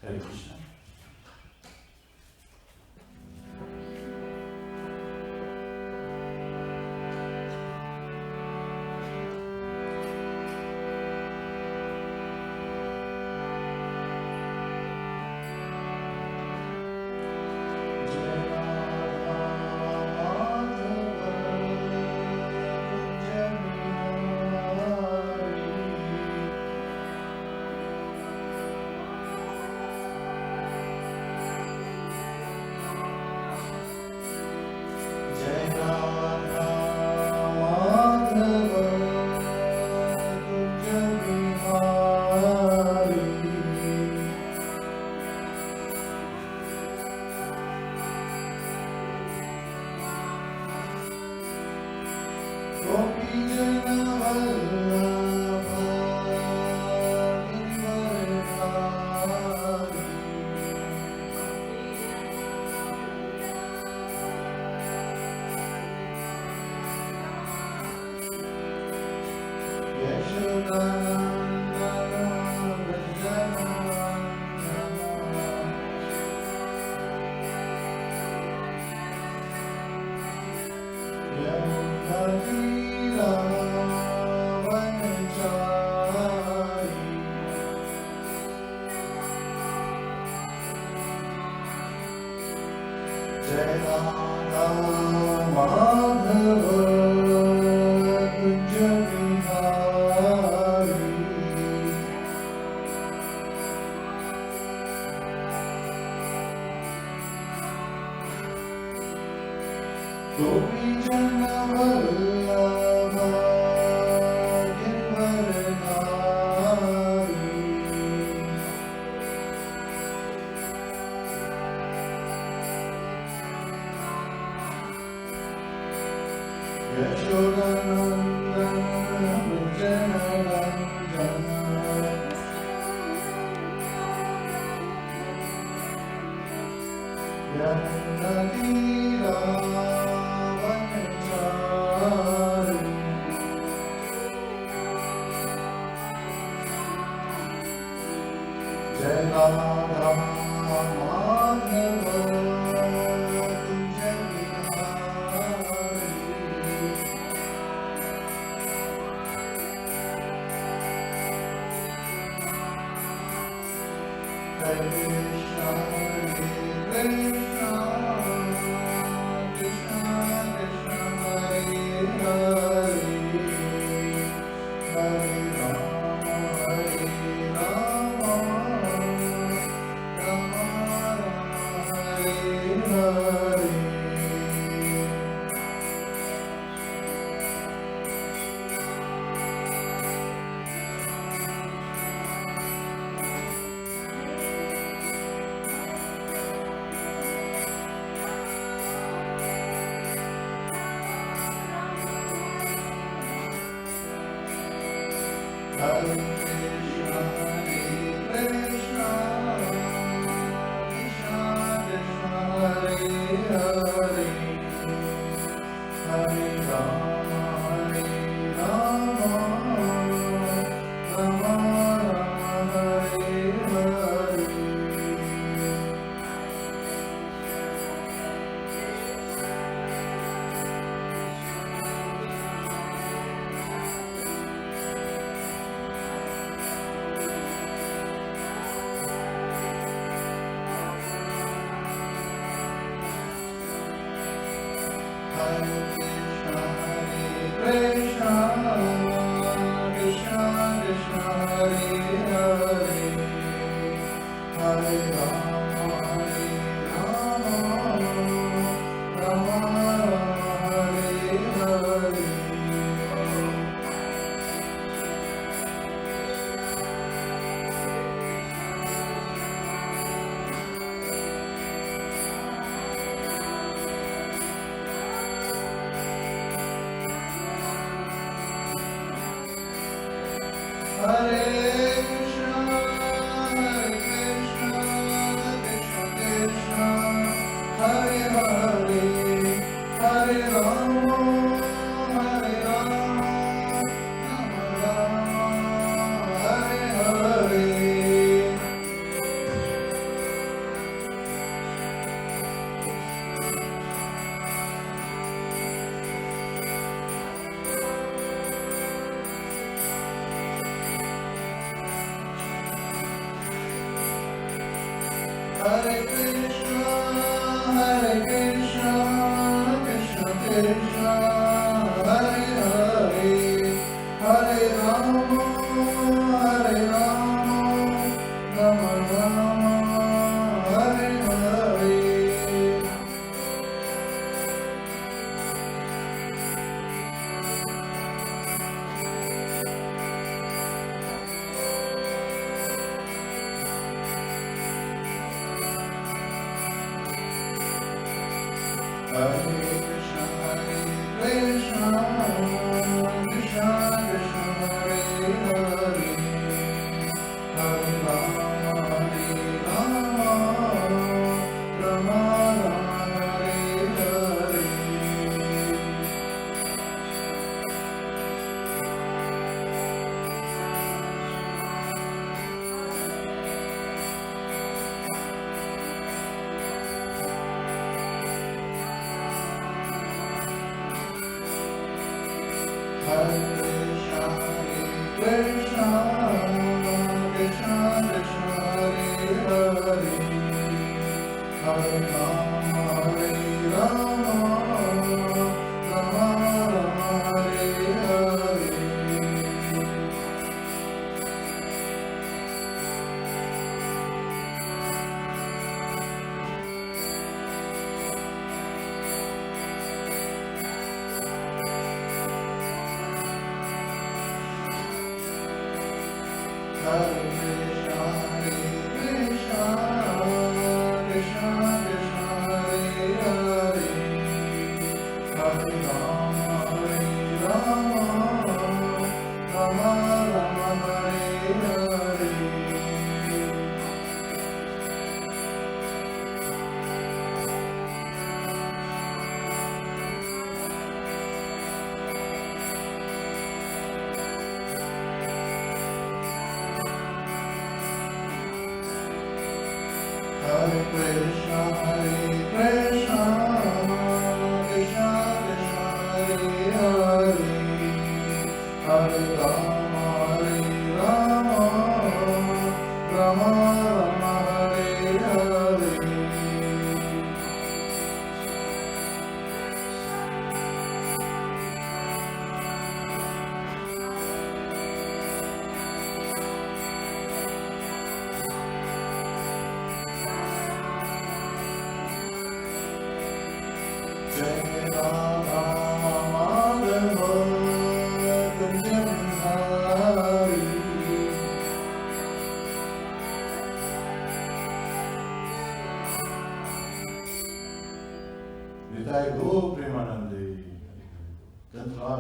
Hare Krishna. Hare Krishna, Krishna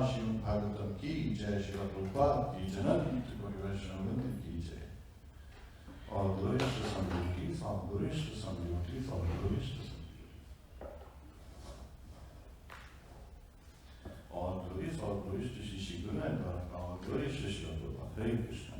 Śrīmad-Bhāgavatam ki jai, Śrīla Prabhupada ki jai, ki jai. All glories to some devotees, all glories to some devotees, all glories to some devotees. All glories to Shri Guru and Bhagavatam, all glories to Śrīla Prabhupada. Hare Krishna.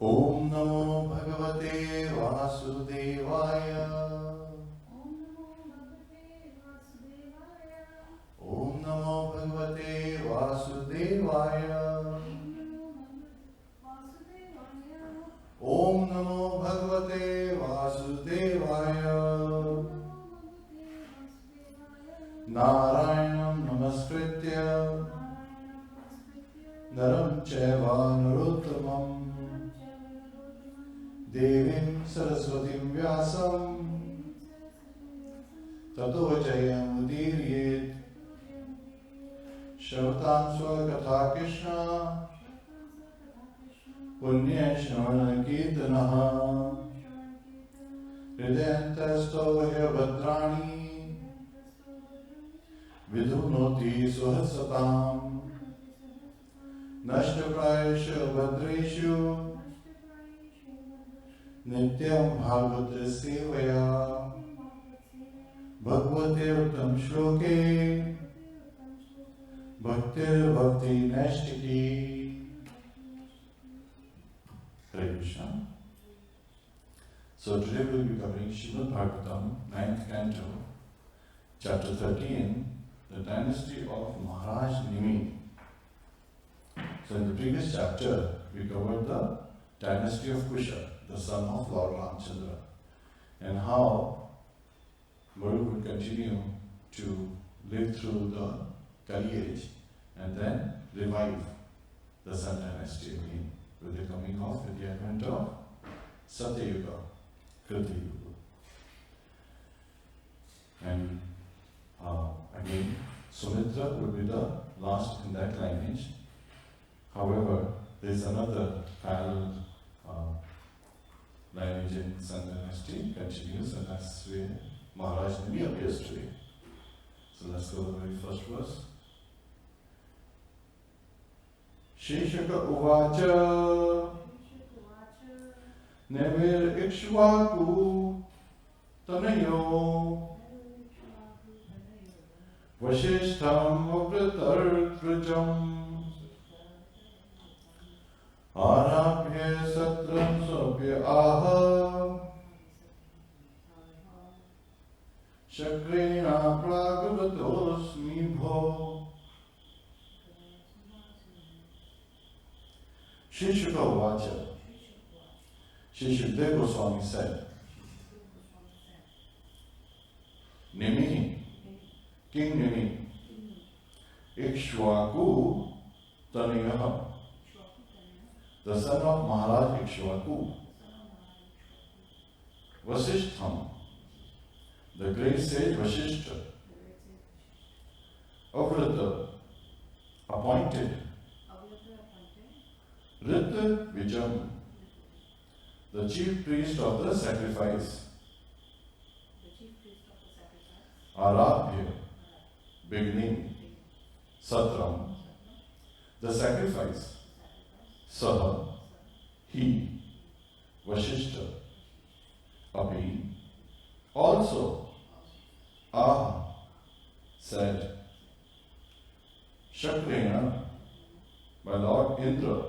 Om Namo Bhagavate Vasudevaya. Om Namo Bhagavate Vasudevaya. Om Namo Bhagavate Vasudevaya. Narayanam Namaskritya Naram Chaiva Narottamam Devim Saraswatim Vyasam Tato Jayam Udiriyet Shavatam Swakatha Krishna Punya Shravana Kirtanaha Hridayantasto Bhadrani Vidhunoti Suhasatam Nashtaprayasha Bhadreshu Nityam Bhagavata Sevaya Bhagavate Uttam Shloke Bhaktir Bhakti Nashtiki. Hare Krishna. So today we will be covering Śrīmad-Bhāgavatam, 9th canto, chapter 13, the dynasty of Mahārāja Nimi. So in the previous chapter, we covered the dynasty of Kusha, the son of Lord Ramchandra, and how Guru would continue to live through the Kali age and then revive the Sun dynasty again with the coming of, with the advent of Satyayuga, Krita Yuga. And again, Sumitra would be the last in that lineage. However, there is another parallel lineage in Sun dynasty continues, and that's where Mahārāja Nimi appears to be. So let's go to the very first verse. Sheshaka Uvacha Nevir Ikshvaku Tanayo Vashishtam Avritartrajam Arabhya Satram Sopya Aha Shakrina Bhāgavatos Bho. Shishaka Uvacha. Shishukdev Goswami said, Nimi, King Nimi, Ikshvaku Tanayaha, the son of Maharaj Ikshvaku, Vasishtham, the great sage Vasishta, Avrata, appointed, Rita Vijam, the chief priest of the sacrifice, Arabhya, beginning, Satram, the sacrifice, Saha, he, Vashishta, Api, also, Ah, said, Shakrena, my Lord Indra,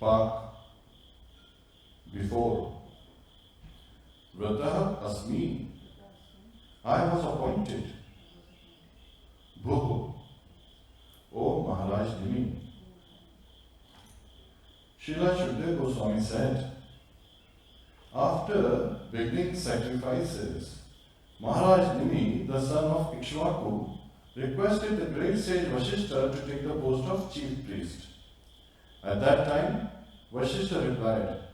Pak, before, Vrataha Asmi, I was appointed, Bhū, O Mahārāja Nimi. Srila Śrīmad-Bhāgavatam Goswami said, after beginning sacrifices, Mahārāja Nimi, the son of Ikshvaku, requested the great sage Vasishta to take the post of chief priest. At that time, Vasishta replied,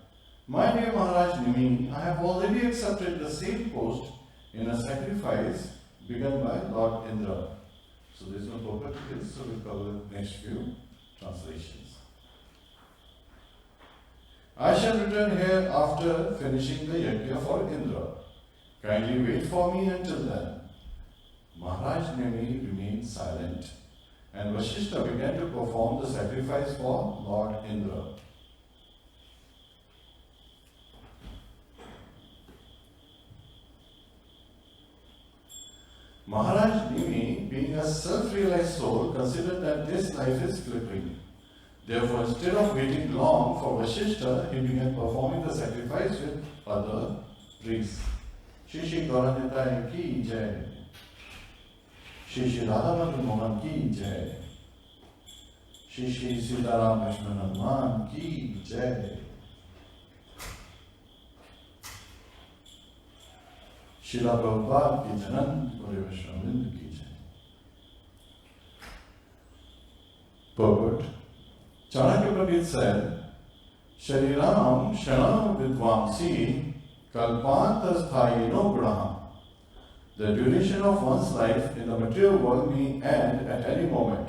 my dear Mahārāja Nimi, I have already accepted the same post in a sacrifice begun by Lord Indra. So there is no purpose to this, so we'll cover the next few translations. I shall return here after finishing the yajna for Indra. Kindly wait for me until then. Mahārāja Nimi remained silent, and Vasishta began to perform the sacrifice for Lord Indra. Mahārāja Nimi, being a self-realized soul, considered that this life is flickering. Therefore, instead of waiting long for Vasishta, he began performing the sacrifice with other priests. Shri Shri Gauranitai ki jai. Shri Shri Radha Mohan ki jai. Shri Shri Sitaram Vishnu Hanuman ki jai. Srila Prabhupada ki Janand Gauriya Vaishnava ki jai. Purport. Chanakya Pandit said, Shariram Shanam Vidvamsi Kalpanta Sthayino Graha. The duration of one's life in the material world may end at any moment.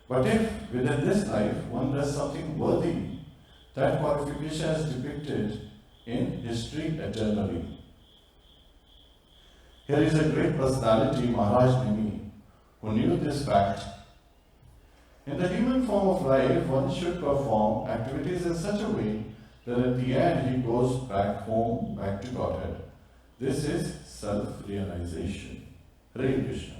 But if within this life one does something worthy, that qualification is depicted in history eternally. Here is a great personality, Mahārāja Nimi, who knew this fact. In the human form of life, one should perform activities in such a way that at the end he goes back home, back to Godhead. This is self-realization. Hare Krishna.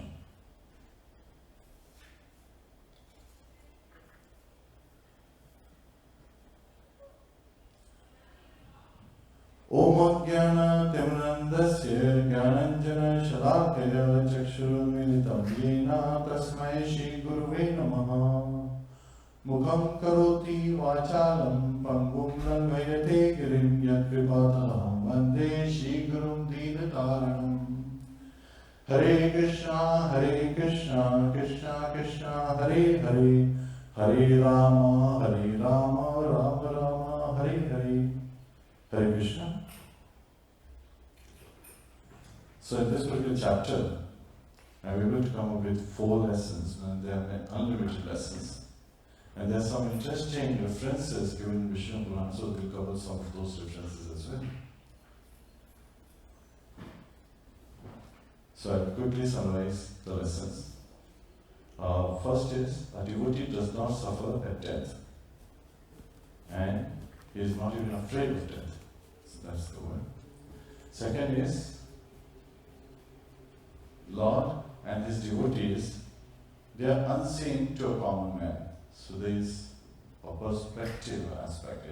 Om Jnana Timrandasya Jnananjana Shalakaya चक्षुरुन्मिलितं येन तस्मै श्रीगुरुवे नमः। मुखं करोति वाचालं पङ्गुं लङ्घयते गिरिं यत्कृपातमहं वन्दे श्रीगुरुं दीनतारिणम्। हरे कृष्णा कृष्णा कृष्णा हरे हरे, हरे Ram Ram Ram Hare Hare. Hare Krishna. So in this particular chapter, I'm able to come up with 4 lessons, and there are unlimited lessons. And there are some interesting references given in Vishnu Purāṇa, so we'll cover some of those references as well. So I'll quickly summarize the lessons. First is, a devotee does not suffer at death, and he is not even afraid of death. So that's the one. Second is, Lord and his devotees, they are unseen to a common man. So there is a perspective aspect,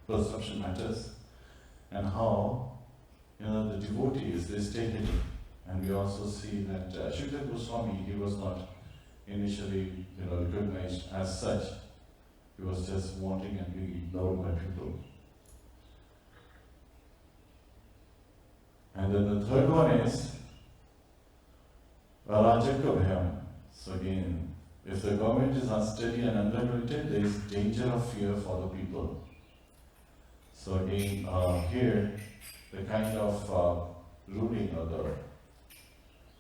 perception matters, and how, the devotees, they stay hidden. And we also see that Śrīmad Goswami, he was not initially, recognized as such. He was just wanting and being ignored by people. And then the third one is Arajaka Bhayam. So again, if the government is unsteady and unregulated, there is danger of fear for the people. So again, here, the kind of ruling or the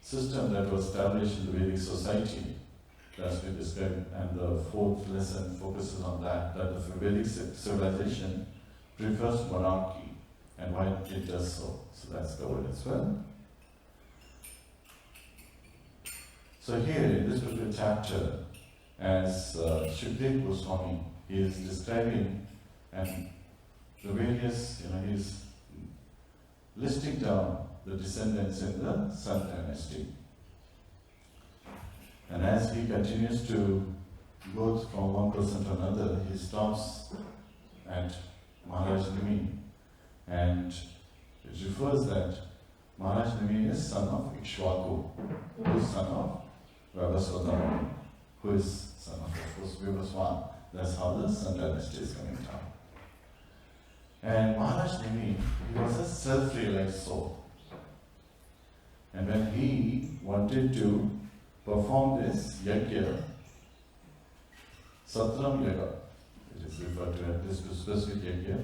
system that was established in the Vedic society, that's been described, and the 4th lesson focuses on that the Vedic civilization prefers monarchy, and why it does so. So that's covered as well. So here, in this particular chapter, as Śrīmad Goswami, he is describing and the various, he's listing down the descendants in the Sun Dynasty. And as he continues to go from one person to another, he stops at Mahārāja Nimi, and it refers that Mahārāja Nimi is son of Ikshvaku, who is son of Bhāgavata, who is son of course, Vivaswan. That's how the Sun Dynasty is coming down. And Mahārāja Nimi, he was a self-realized soul. And when he wanted to perform this yajna, Satram Yaga, it is referred to as this specific yajna,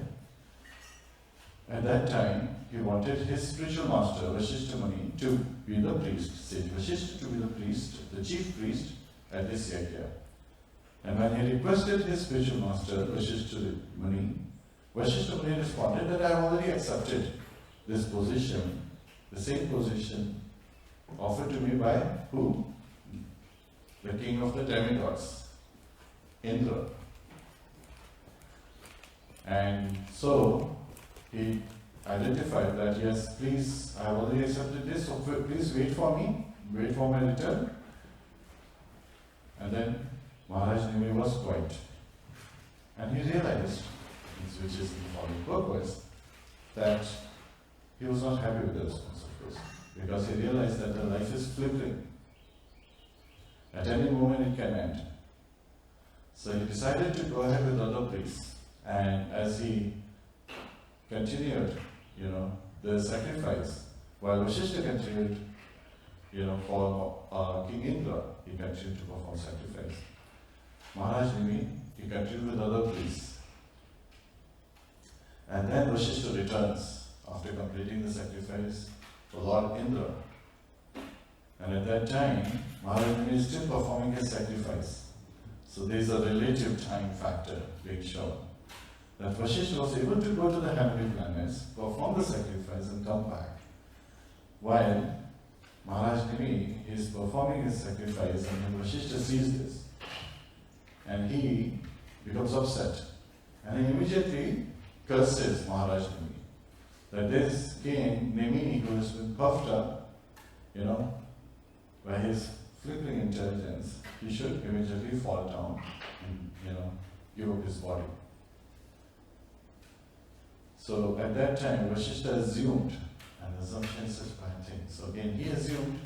at that time he wanted his spiritual master, Vasishtha Muni, to be the priest, Sage Vasishtha to be the priest, the chief priest at this yajna. And when he requested his spiritual master, Vasishtha Muni responded that I have already accepted this position, the same position offered to me by who? The king of the demigods, Indra. And so he identified that, yes, please, I have already accepted this, so please wait for me, wait for my return. And then Mahārāja Nimi was quiet. And he realized, which is the following purpose, that he was not happy with the response, of course, because he realized that the life is flickering. At any moment it can end. So he decided to go ahead with other priests. And as he continued, the sacrifice, while Vasishtha continued, for King Indra, he continued to perform sacrifice. Mahārāja Nimi, he continued with other priests. And then Vasishtha returns after completing the sacrifice for Lord Indra. And at that time, Mahārāja Nimi is still performing his sacrifice. So there is a relative time factor being shown. That Vasishtha was able to go to the heavenly planets, perform the sacrifice and come back. While Mahārāja Nimi is performing his sacrifice, and when Vasishtha sees this, and he becomes upset. And he immediately curses Mahārāja Nimi. That this king, Nimi, who has been puffed up, by his flickering intelligence, he should immediately fall down and, give up his body. So at that time, Vasishtha assumed, and assumption is such a bad thing. So again, he assumed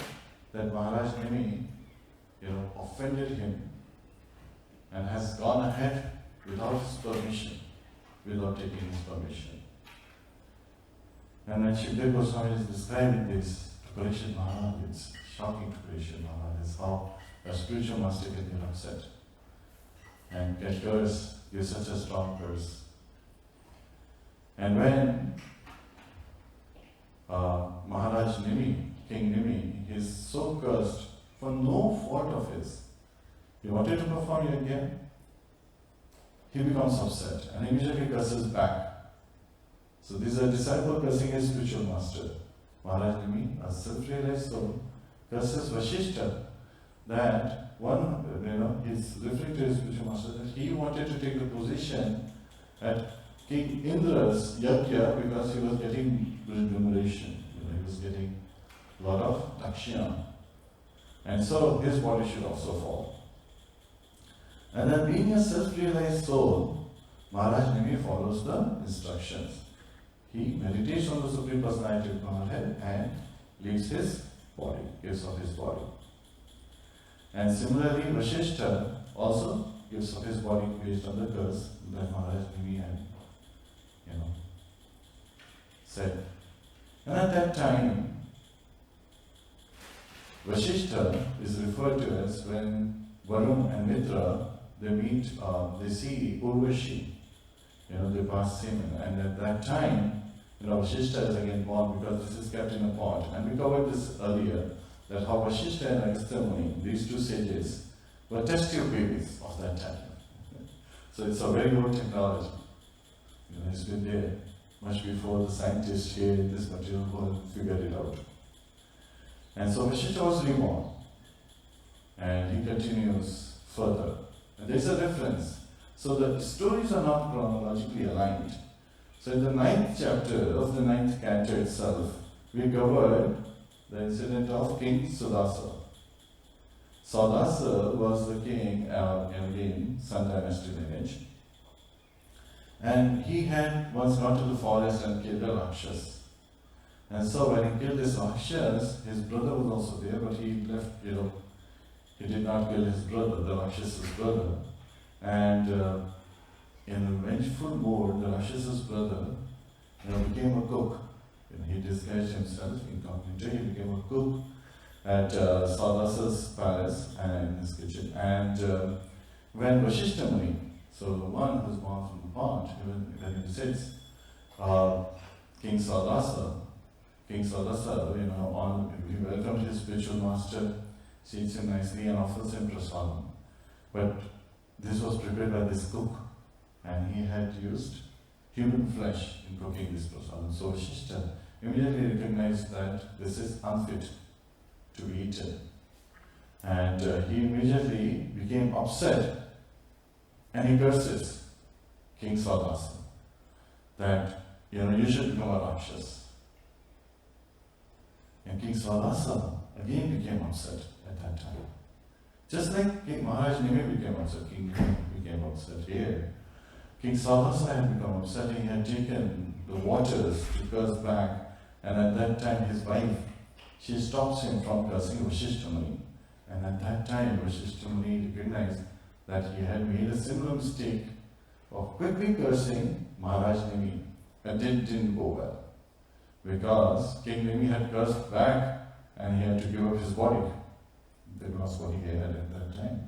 that Mahārāja Nimi, offended him and has gone ahead without his permission, without taking his permission. And when Shukdev Goswami is describing this to Parikshit Maharaj, it's shocking to Parikshit Maharaj, is how a spiritual master can get upset and can curse, give such a strong curse. And when Mahārāja Nimi, King Nimi, he is so cursed for no fault of his. He wanted to perform yajna. He becomes upset and immediately curses back. So this is a disciple cursing his spiritual master. Mahārāja Nimi, a self-realized soul, curses Vasishtha that he's referring to his spiritual master that he wanted to take the position at King Indra's yajna because he was getting remuneration. He was getting a lot of dakshina. And so his body should also fall. And then being a self-realized soul, Mahārāja Nimi follows the instructions. He meditates on the Supreme Personality of Godhead and leaves his body, gives up his body. And similarly, Vasishtha also gives up his body based on the curse that Mahārāja Nimi had, said. And at that time, Vasishtha is referred to as when Varun and Mitra, they meet, they see Urvashi, they pass semen. And at that time, Vasishtha is again born because this is kept in a pot. And we covered this earlier, that how Vasishtha and Agastya Muni, these two sages, were test tube babies of that time. So it's a very old technology. It's been there much before the scientists here in this material world figured it out. And so Vasishtha was reborn. And he continues further. And there's a difference. So the stories are not chronologically aligned. So in the 9th chapter of the 9th canto itself, we covered the incident of King Sudasa. Sudasa was the king in Sun Dynasty lineage. And he had once gone to the forest and killed a Rakshas. And so when he killed this Rakshas, his brother was also there, but he left, he did not kill his brother, the Rakshas's brother. And in a vengeful mood, the Rakshas's brother became a cook. He disguised himself incognito. He became a cook at Sadasa's palace and in his kitchen. And when Vasishtha Muni, so the one who was born from the pot, when he says King Sadasa, he welcomed his spiritual master, seats him nicely and offers him prasadam. But this was prepared by this cook, and he had used human flesh in cooking this prasadam. So Vasishtha immediately recognized that this is unfit to be eaten. And he immediately became upset and he curses King Sadasa that, you should become a Rakshas. And King Sadasa again became upset at that time. Just like King Mahārāja Nimi became upset, King Nimi became upset here. King Sadasa had become upset. He had taken the waters to curse back, and at that time his wife, she stops him from cursing Vasishtha Muni. And at that time Vasishtha Muni recognized that he had made a similar mistake of quickly cursing Mahārāja Nimi, and it didn't go well. Because King Nimi had cursed back and he had to give up his body. That was what he had at that time.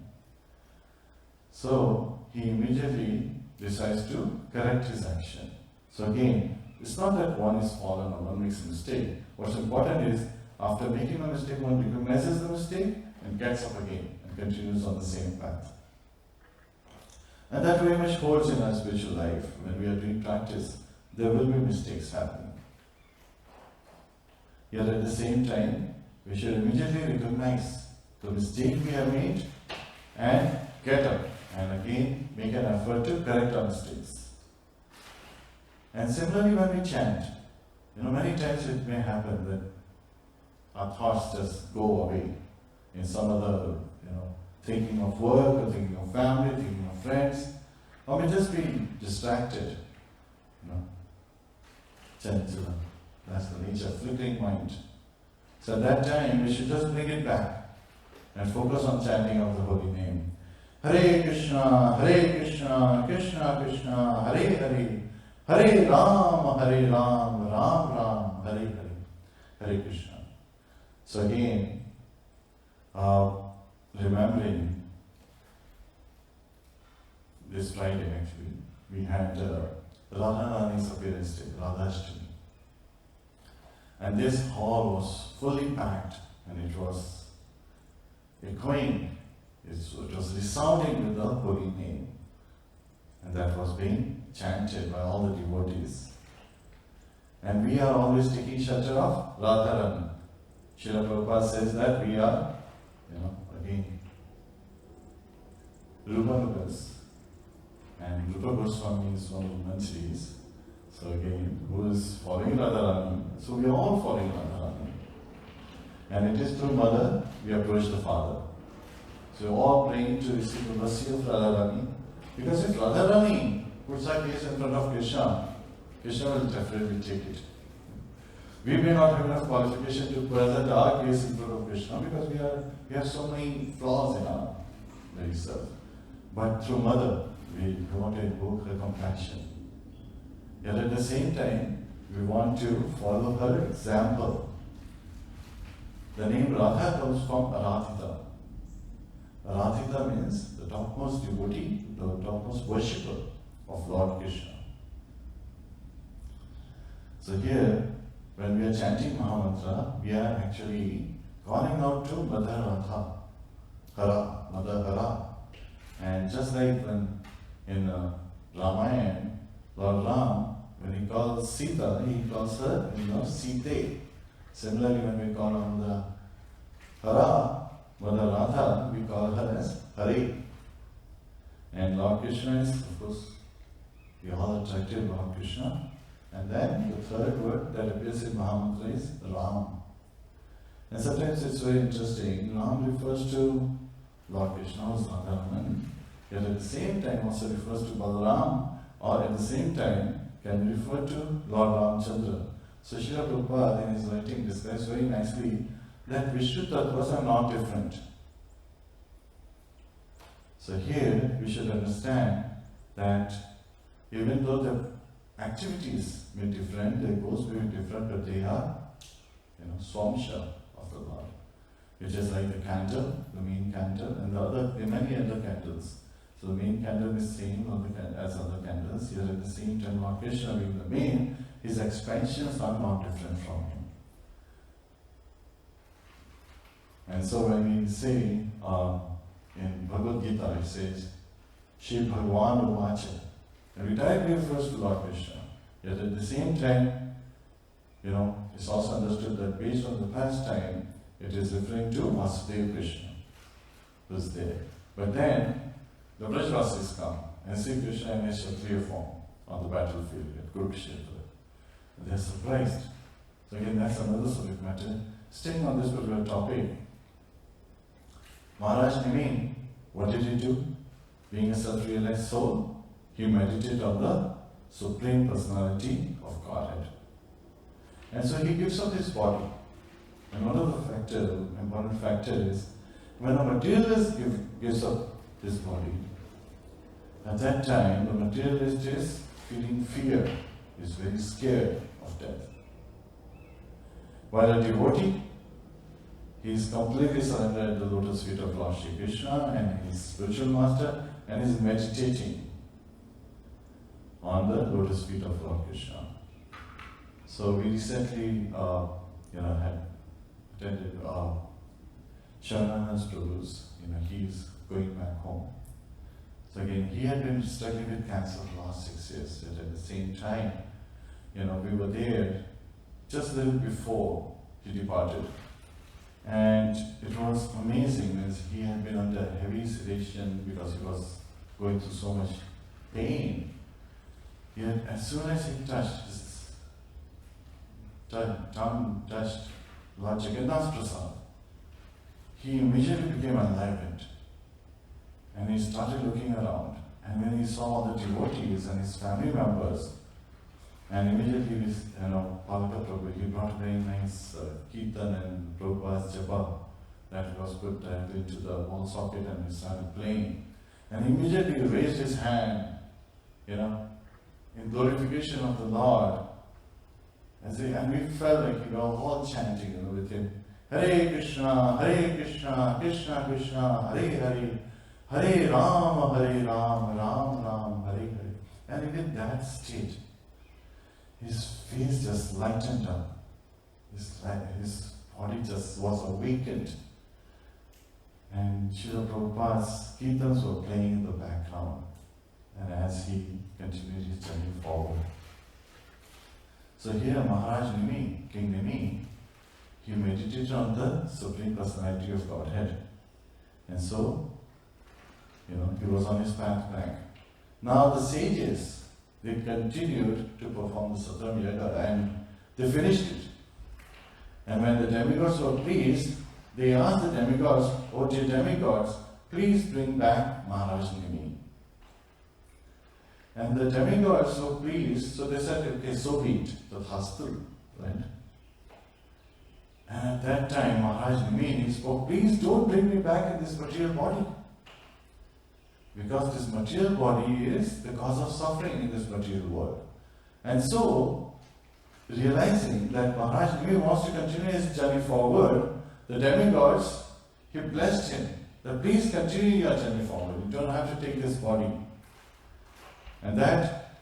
So he immediately decides to correct his action. So again, it's not that one is fallen or one makes a mistake. What's important is, after making a mistake, one recognizes the mistake and gets up again and continues on the same path. And that very much holds in our spiritual life. When we are doing practice, there will be mistakes happening. Yet at the same time, we should immediately recognize the mistake we have made and get up and again make an effort to correct our mistakes. And similarly when we chant, many times it may happen that our thoughts just go away in some other, thinking of work or thinking of family, thinking of friends, or may just be distracted. Chanchula, that's the nature, flickering mind. So at that time, we should just bring it back and focus on chanting of the holy name. Hare Krishna, Krishna Krishna, Hare Hare, Hare Ram, Ram Ram, Hare Hare, Hare Krishna. So again, remembering this Friday actually, we had Radharani's appearance day, Radhashtami. And this hall was fully packed and it was echoing, it was resounding with the holy name. And that was being chanted by all the devotees. And we are always taking shelter of Radharani. Srila Prabhupada says that we are, again, Rupanugas. And Rupa Goswami is one of the Manchiris. So again, who is following Radharani? So we are all following Radharani. And it is through mother we approach the father. So we are all praying to receive the mercy of Radharani. Because if Radharani puts our case in front of Krishna, Krishna will definitely take it. We may not have enough qualification to present our case in front of Krishna because we have so many flaws in our very self. But through mother, we want to invoke her compassion. Yet at the same time, we want to follow her example. The name Radha comes from Aradhita. Aradhita means the topmost devotee, the topmost worshipper of Lord Krishna. So here, when we are chanting Mahamantra, we are actually calling out to Mother Radha, Hara, Mother Hara. And just like when in Ramayana, Lord Ram, when he calls Sita, he calls her, Sita. Similarly, when we call on the Hara, Mother Radha, we call her as Hare. And Lord Krishna is, of course, we all attracted Lord Krishna. And then the third word that appears in Mahamantra is Ram. And sometimes it's very interesting. Ram refers to Lord Krishna as Radharaman, yet at the same time also refers to Balaram, or at the same time can refer to Lord Ramchandra. So Srila Prabhupada in his writing describes very nicely that Vishnu Tattvas are not different. So here we should understand that even though the activities may be different, their goals may be different, but they are, Swamsha of the Lord. Which is like the candle, the main candle, and there are many other candles. So the main candle is same as other candles, yet at the same time Lord Krishna being the main, his expansions are not different from him. And so when we say in Bhagavad Gita, it says, Shri Bhagavan Uvacha. Every time he refers to Lord Krishna. Yet at the same time, it's also understood that based on the past time, it is referring to Vasudeva Krishna, who is there. But then, the Brajvasis come and see Krishna in his Kshatriya form on the battlefield at Kurukshetra. And they are surprised. So again, that's another subject matter. Staying on this particular topic, Mahārāja Nimi, what did he do? Being a self-realized soul, he meditated on the Supreme Personality of Godhead. And so he gives up his body. And one of the important factor is, when a materialist gives up his body, at that time the materialist is feeling fear, is very scared of death. While a devotee, he is completely surrendered at the lotus feet of Lord Shri Krishna and his spiritual master, and is meditating on the lotus feet of Lord Krishna. So we recently had attended Sharanana's Prabhu's, he's going back home. So again, he had been struggling with cancer for the last 6 years, yet at the same time, we were there just a little before he departed. And it was amazing as he had been under heavy sedation because he was going through so much pain. Yet as soon as he touched his tongue touched Lord Jagannath Prasad, he immediately became enlivened. And he started looking around. And when he saw all the devotees and his family members And immediately this, Palaka Prabhu, he brought a very nice kirtan and Prabhupada's japa that was put into the wall socket, and he started playing. And immediately he raised his hand, in glorification of the Lord. And we felt like we were all chanting, with him. Hare Krishna, Krishna Krishna, Hare Hare, Hare Rama, Ram Ram, Hare Hare. And in that state, his face just lightened up. His body just was awakened. And Srila Prabhupada's kirtans were playing in the background. And as he continued his journey forward. So here Mahārāja Nimi, King Nimi, he meditated on the Supreme Personality of Godhead. And so, he was on his path back. Now the sages, they continued to perform the Satam Yaga, and they finished it. And when the demigods were pleased, they asked the demigods, "Oh dear demigods, please bring back Mahārāja Nimi." And the demigods were pleased, so they said, "Okay, so be it, Tathastu," right? And at that time, Mahārāja Nimi spoke, "Please don't bring me back in this material body. Because this material body is the cause of suffering in this material world." And so, realizing that Mahārāja Nimi wants to continue his journey forward, the demigods, he blessed him, that please continue your journey forward. You don't have to take this body. And that,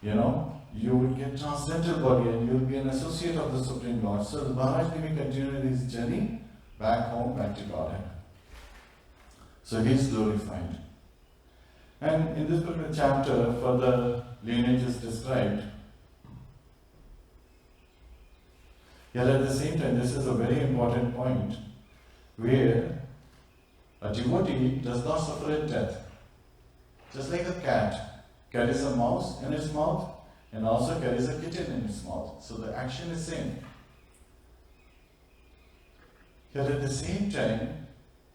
you will get transcendental body and you will be an associate of the Supreme Lord. So Mahārāja Nimi continued his journey back home, back to Godhead. So he is glorified. And in this particular chapter, further lineage is described. Yet at the same time, this is a very important point, where a devotee does not suffer at death. Just like a cat carries a mouse in its mouth and also carries a kitten in its mouth. So the action is same. Yet at the same time,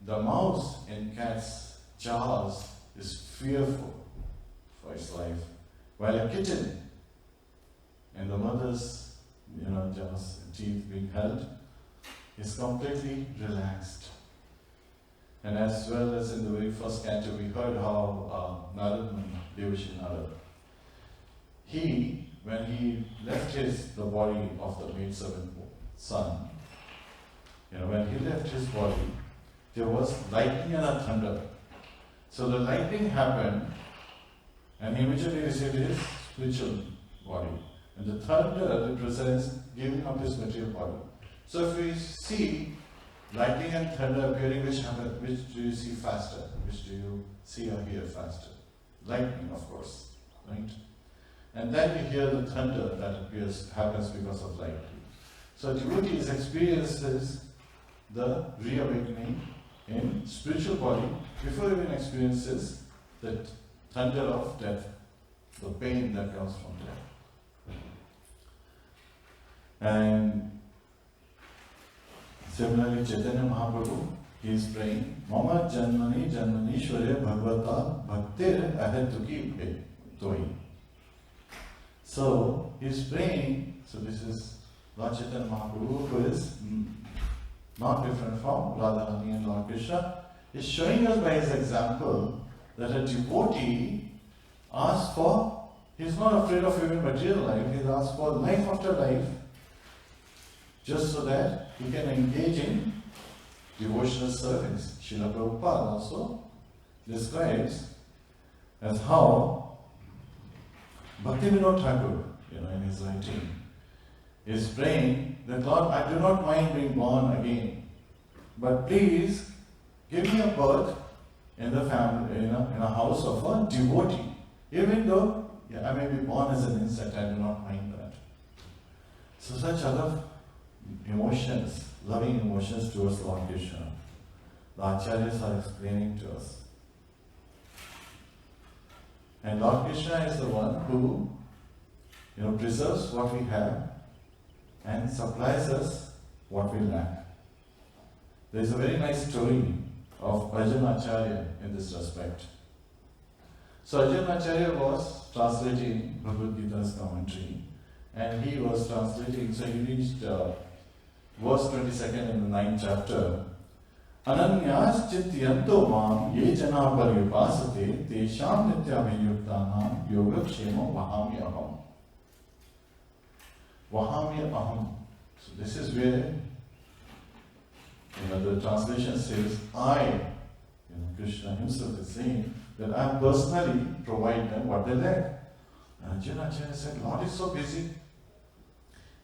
the mouse in cat's jaws is fearful for its life, while a kitten in the mother's jaws, teeth being held, is completely relaxed. And as well as in the very first canto, we heard how Narad, Devashi Narad, when he left the body of the maidservant son, when he left his body, there was lightning and a thunder. So the lightning happened, and he immediately received his spiritual body. And the thunder represents giving up his material body. So if we see lightning and thunder appearing, which do you see faster? Which do you see or hear faster? Lightning, of course, right? And then you hear the thunder that happens because of lightning. So devotee experiences the reawakening in spiritual body before even experiences the thunder of death, the pain that comes from death. And similarly, Chaitanya Mahaprabhu, he is praying, "Mama Janmani Janmanishwarya Bhagavata Bhaktir Ahetuki Toi." So he is praying. So this is Lord Chaitanya Mahaprabhu, who is not different from Radharani and Lord Krishna, is showing us by his example that a devotee asks for, he is not afraid of even material life, he asks for life after life, just so that he can engage in devotional service. Srila Prabhupada also describes as how Bhaktivinoda Thakur, in his writing, is praying that, "Lord, I do not mind being born again, but please give me a birth in the family, in a house of a devotee. Even though I may be born as an insect, I do not mind that." So such other emotions, loving emotions towards Lord Krishna, the Acharyas are explaining to us. And Lord Krishna is the one who, preserves what we have and supplies us what we lack. There is a very nice story of Arjuna Acharya in this respect. So Arjuna Acharya was translating Bhagavad Gita's commentary, and he was translating, so he reached verse 22nd in the 9th chapter. Ananyas chityanto mam ye jana paryupasate tesham nityabhiyuktanam yogakshema vahami aham. Vahami aham. So this is where, the translation says, Krishna himself is saying that I personally provide them what they lack. And Arjuna said, Lord is so busy.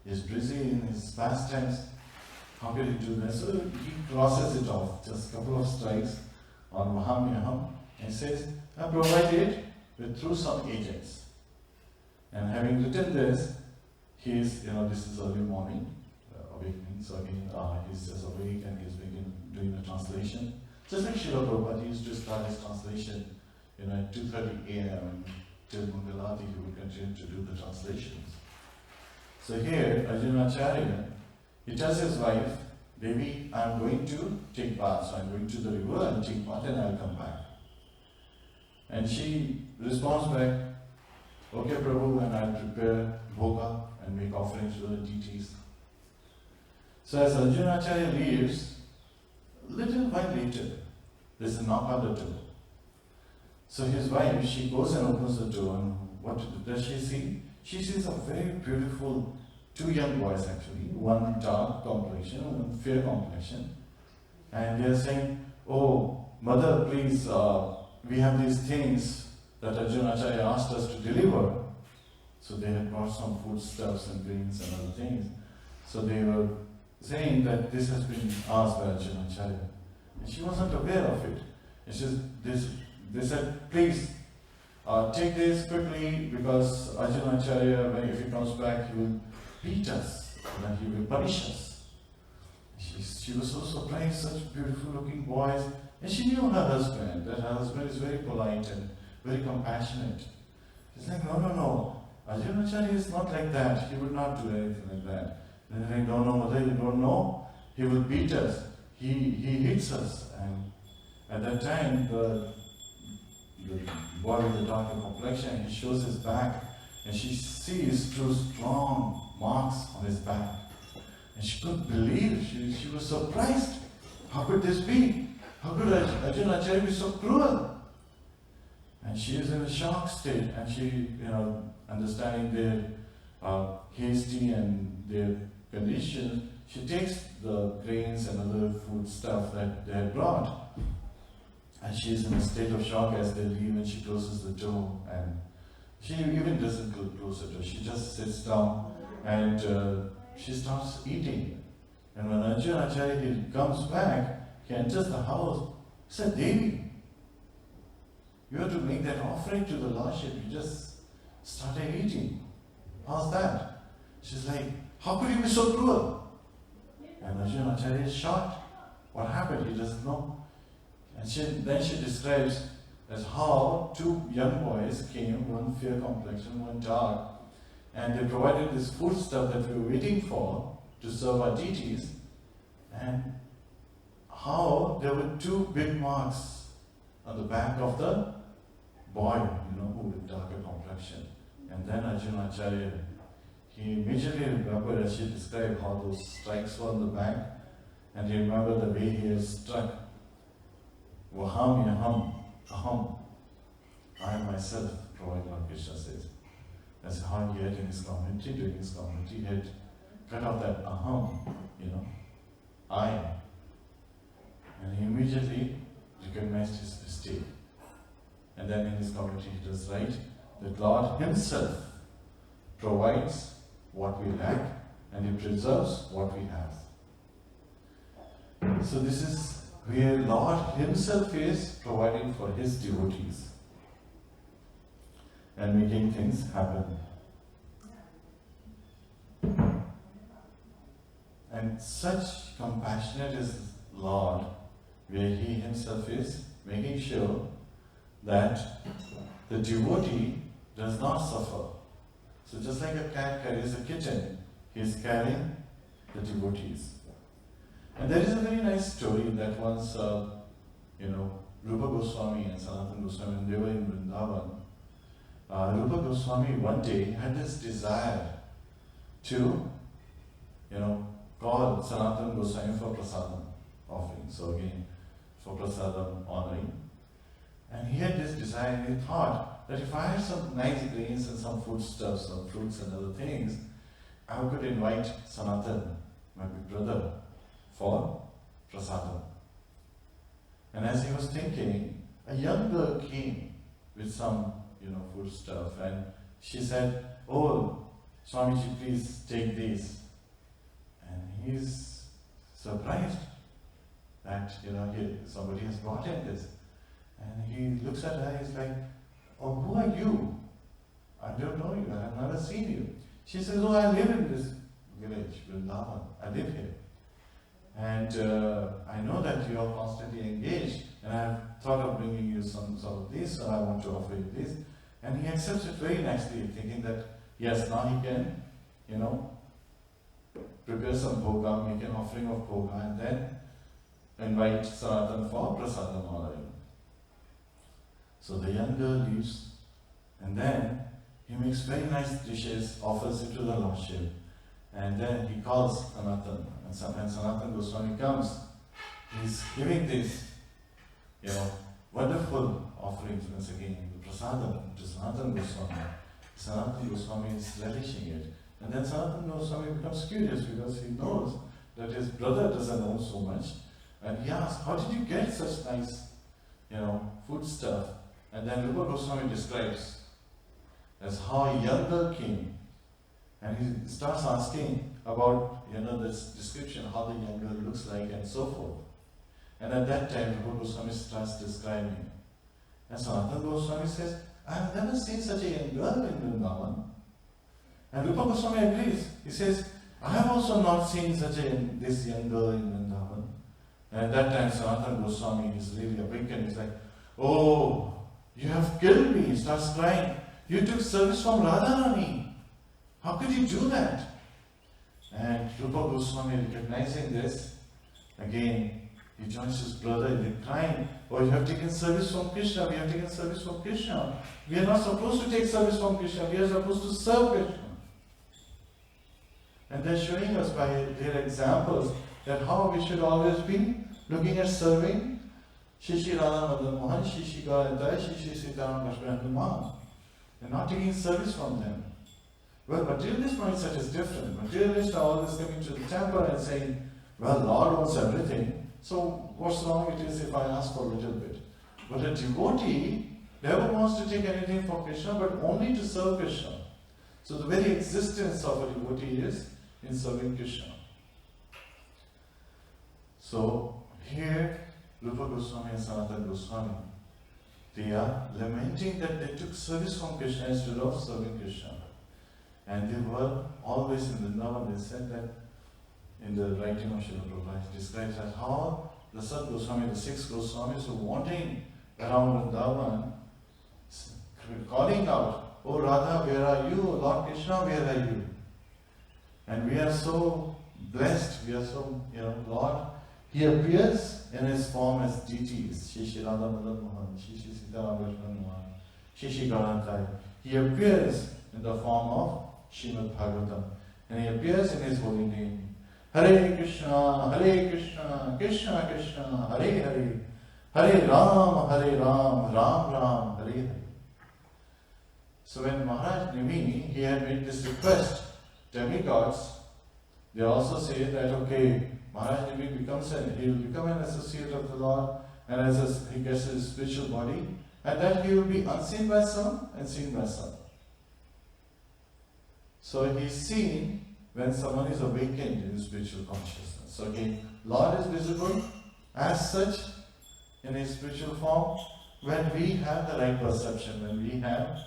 He's busy in his pastimes. How can he do that? So he crosses it off, just a couple of strikes on Mahamyaham, and says, I provide it through some agents. And having written this, he is, this is early morning, awakening, so again, he's just awake and he's doing the translation. Just like Srila Prabhupada used to start his translation, at 2:30 a.m. till Mangalati, he would continue to do the translations. So here, Arjuna Acharya, he tells his wife, Devi, I am going to take bath, so I am going to the river and take bath and I will come back. And she responds back, okay Prabhu, and I will prepare bhoga and make offerings to the deities. So as Arjuna Acharya leaves, a little while later, there's a knock on the door. So his wife, she goes and opens the door, and what does she see? She sees a very beautiful, two young boys actually, one dark complexion, one fair complexion. And they're saying, oh, mother, please, we have these things that Arjuna Acharya asked us to deliver. So they had brought some foodstuffs and drinks and other things. So they were saying that this has been asked by Arjuna Acharya. And she wasn't aware of it. It's just they said, please, take this quickly because Arjuna Acharya, if he comes back, he will beat us, and he will punish us. She was so surprised, such beautiful looking boys. And she knew her husband, that her husband is very polite and very compassionate. She's like, no, Arjuna Acharya is not like that. He would not do anything like that. And they're like, no, mother, you don't know. He will beat us. He hits us. And at that time, the boy with the darker complexion, he shows his back, and she sees two strong marks on his back. And she couldn't believe, she was surprised. How could this be? How could Arjuna Acharya be so cruel? And she is in a shock state, and she, understanding their hasty and their condition, she takes the grains and other food stuff that they had brought. And she is in a state of shock as they leave, and she closes the door. And she even doesn't close the door, she just sits down and she starts eating. And when Arjuna Acharya comes back, he enters the house. He said, Devi, you have to make that offering to the Lordship. You just started eating. How's that? She's like, how could you be so cruel? And Arjuna Acharya is shocked. What happened? He doesn't know. And then she describes as how two young boys came, one fair complexion, one dark, and they provided this food stuff that we were waiting for to serve our deities, and how there were two big marks on the back of the boy, who with darker complexion. And then Arjuna Acharya, he immediately remembered, as she described, how those strikes were on the back, and he remembered the way he has struck. Vahami aham, I myself provide, Lord Krishna says. That's how he had in his commentary, during his commentary, he had cut out that aham, I am. And he immediately recognized his mistake. And then in his commentary he does write that Lord himself provides what we lack and he preserves what we have. So this is where Lord himself is providing for his devotees and making things happen. And such compassionate is Lord, where he himself is making sure that the devotee does not suffer. So just like a cat carries a kitten, he is carrying the devotees. And there is a very nice story that once, Rupa Goswami and Sanatana Goswami, when they were in Vrindavan, Rupa Goswami one day had this desire to, call Sanatana Goswami for prasadam offering. So again, for prasadam honoring. And he had this desire, and he thought that if I had some nice grains and some foodstuffs, some fruits and other things, I could invite Sanatana, my big brother, for prasadam. And as he was thinking, a young girl came with some, foodstuff, and she said, "Oh, Swamiji, please take these." And he's surprised that, somebody has brought him this. And he looks at her, he's like, "Oh, who are you? I don't know you, I have never seen you." She says, "Oh, I live in this village, Vrindavan. I live here. And I know that you are constantly engaged, and I have thought of bringing you some of this, so I want to offer you this." And he accepts it very nicely, thinking that, yes, now he can, prepare some bhoga, make an offering of bhoga, and then invite Sanatana for prasadam honoring. So the young girl leaves, and then he makes very nice dishes, offers it to the Lordship, and then he calls Sanatana. And when Sanatana Goswami comes, he's giving this, wonderful offerings once again, the prasadam to Sanatana Goswami. Sanatana Goswami is relishing it. And then Sanatana Goswami becomes curious because he knows that his brother doesn't know so much. And he asks, "How did you get such nice, food stuff?" And then Rupa Goswami describes as how a young girl came. And he starts asking about, this description, how the young girl looks like and so forth. And at that time, Rupa Goswami starts describing. And Sanatana Goswami says, "I have never seen such a young girl in Vrindavan." And Rupa Goswami agrees. He says, "I have also not seen this young girl in Vrindavan." And at that time, Sanatana Goswami is really awakened. He's like, "Oh, you have killed me." He starts crying. "You took service from Radharani. How could you do that?" And Rupa Goswami, recognizing this, again, he joins his brother in crying, "Oh, you have taken service from Krishna. We have taken service from Krishna. We are not supposed to take service from Krishna. We are supposed to serve Krishna." And they're showing us by their examples that how we should always be looking at serving Shishi Radha Madan Mohan, Shishi Gayantai, Shishi Sitaram Lakshman Hanuman, and not taking service from them. Well, materialist mindset is different. Materialists are always coming to the temple and saying, "Well, Lord wants everything, so what's wrong it is if I ask for a little bit?" But a devotee never wants to take anything for Krishna, but only to serve Krishna. So the very existence of a devotee is in serving Krishna. So here, Rupa Goswami and Sanatana Goswami, they are lamenting that they took service from Krishna instead of serving Krishna. And they were always in Vrindavan. They said that in the writing of Śrīmad Bhāgavatam, it describes that how the Sat Goswami, the 6 Goswamis were wandering around Vrindavan, calling out, "Oh Radha, where are you? Lord Krishna, where are you?" And we are so blessed, we are so, Lord, He appears in His form as deities, Shishi Radha Madan Mohan, Shishi Sitaram Lakshman Mohan, Shishi Gayantai. He appears in the form of Śrīmad-Bhāgavatam, and He appears in His holy name. Hare Krishna, Krishna Krishna, Hare Hare, Hare Ram, Ram Ram, Hare Hare. So when Mahārāja Nimi, he had made this request, demigods, they also say that, okay, Mahārāja Nimi he will become an associate of the Lord, and he gets his spiritual body, and then he will be unseen by some and seen by some. So he is seen when someone is awakened in spiritual consciousness. So again, Lord is visible as such in His spiritual form when we have the right perception, when we have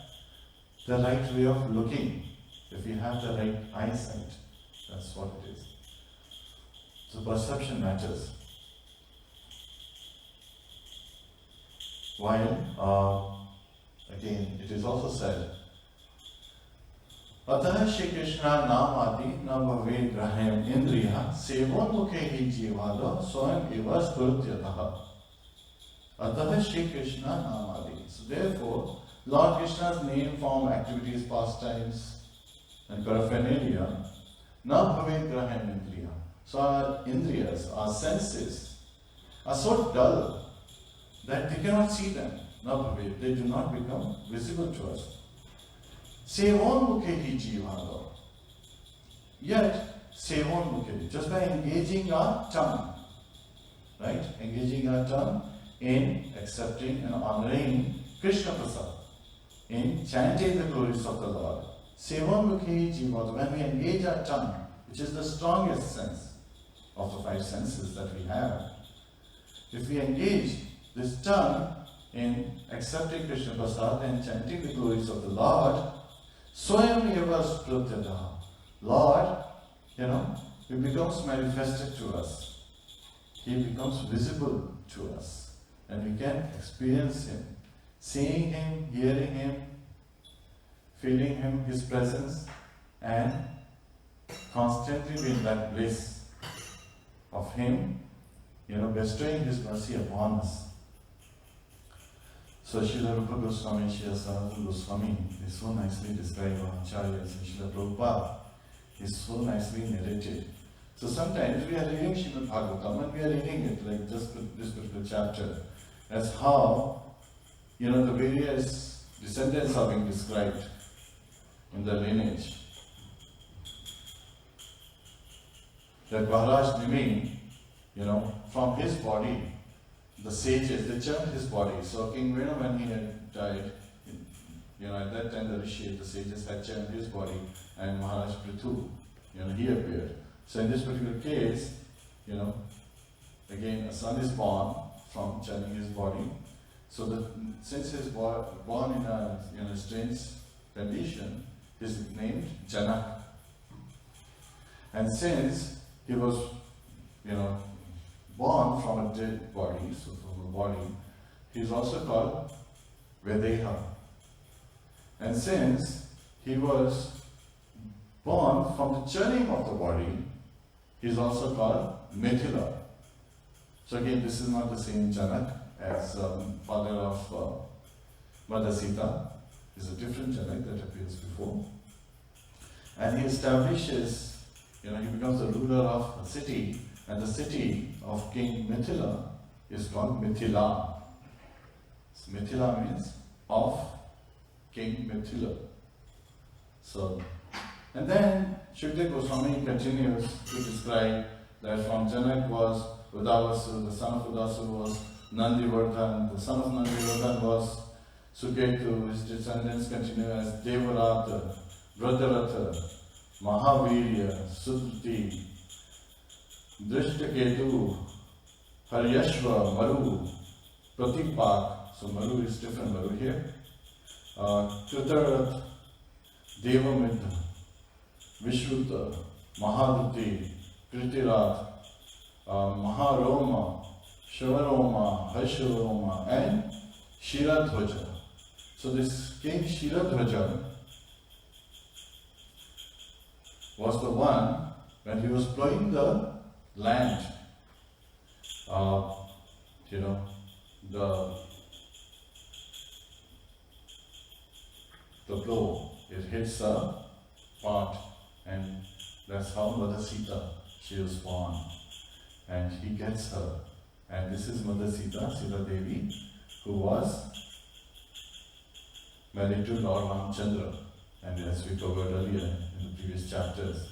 the right way of looking, if we have the right eyesight. That's what it is. So perception matters. While, again, it is also said, Atah Shri Krishna Namadi Nabhave Graham Indriya Sevon Mukhe Hi Jivalo Swayam Eva Sprutyataha. Atah Shri Krishna Namadi. So therefore, Lord Krishna's name, form, activities, pastimes, and paraphernalia Na bhavet grahan indriya. So our indriyas, our senses, are so dull that we cannot see them. Na bhavet, they do not become visible to us. Sevon mukhehi jiva. Yet, sevon mukhehi, just by engaging our tongue, right? Engaging our tongue in accepting and honoring Krishna Prasad, in chanting the glories of the Lord. Sevon mukhehi jiva, when we engage our tongue, which is the strongest sense of the five senses that we have, if we engage this tongue in accepting Krishna Prasad and chanting the glories of the Lord, Swayam eva sprutyadaha. Lord, He becomes manifested to us. He becomes visible to us. And we can experience Him, seeing Him, hearing Him, feeling Him, His presence, and constantly be in that bliss of Him, bestowing His mercy upon us. So Srila Rupa Goswami, Srila Sanatana Goswami is so nicely described by Acharyas, and Srila Prabhupada is so nicely narrated. So sometimes we are reading Śrīmad-Bhāgavatam and we are reading it like just this particular chapter as how, the various descendants are being described in the lineage. That Mahārāja Nimi, from his body, the sages, they churned his body. So King Venu, when he had died, at that time the Rishi, the sages had churned his body, and Mahārāja Prithu, he appeared. So in this particular case, again a son is born from churning his body. So since he is born in a strange condition, he is named Janak. And since he was, born from a dead body, so from a body, he is also called Vedeha. And since he was born from the churning of the body, he is also called Mithila. So again, this is not the same Janak as father of Mother Sita. Is a different Janak that appears before. And he establishes, he becomes the ruler of a city, and the city of King Mithila is called Mithila. So Mithila means of King Mithila. So, and then Shukdev Goswami continues to describe that from Janak was Udavasu, the son of Udasu was Nandivardhan, the son of Nandivardhan was Suketu, his descendants continue as Devarata, Vrudaratha, Mahavirya, Sudruti, Drishtaketu, Haryashva, Maru, Pratipak, so Maru is different Maru here, Kritarat, Devamidha, Vishruta, Mahaduti, Kritirat, Maharoma, Shivaroma, Harsharoma, and Shiradhvaja. So this king Shiradhvaja was the one when he was plowing the land, the plow, it hits a part, and that's how Mother Sita, she was born, and he gets her, and this is Mother Sita, Sita Devi, who was married to Lord Ramchandra, and as we covered earlier in the previous chapters,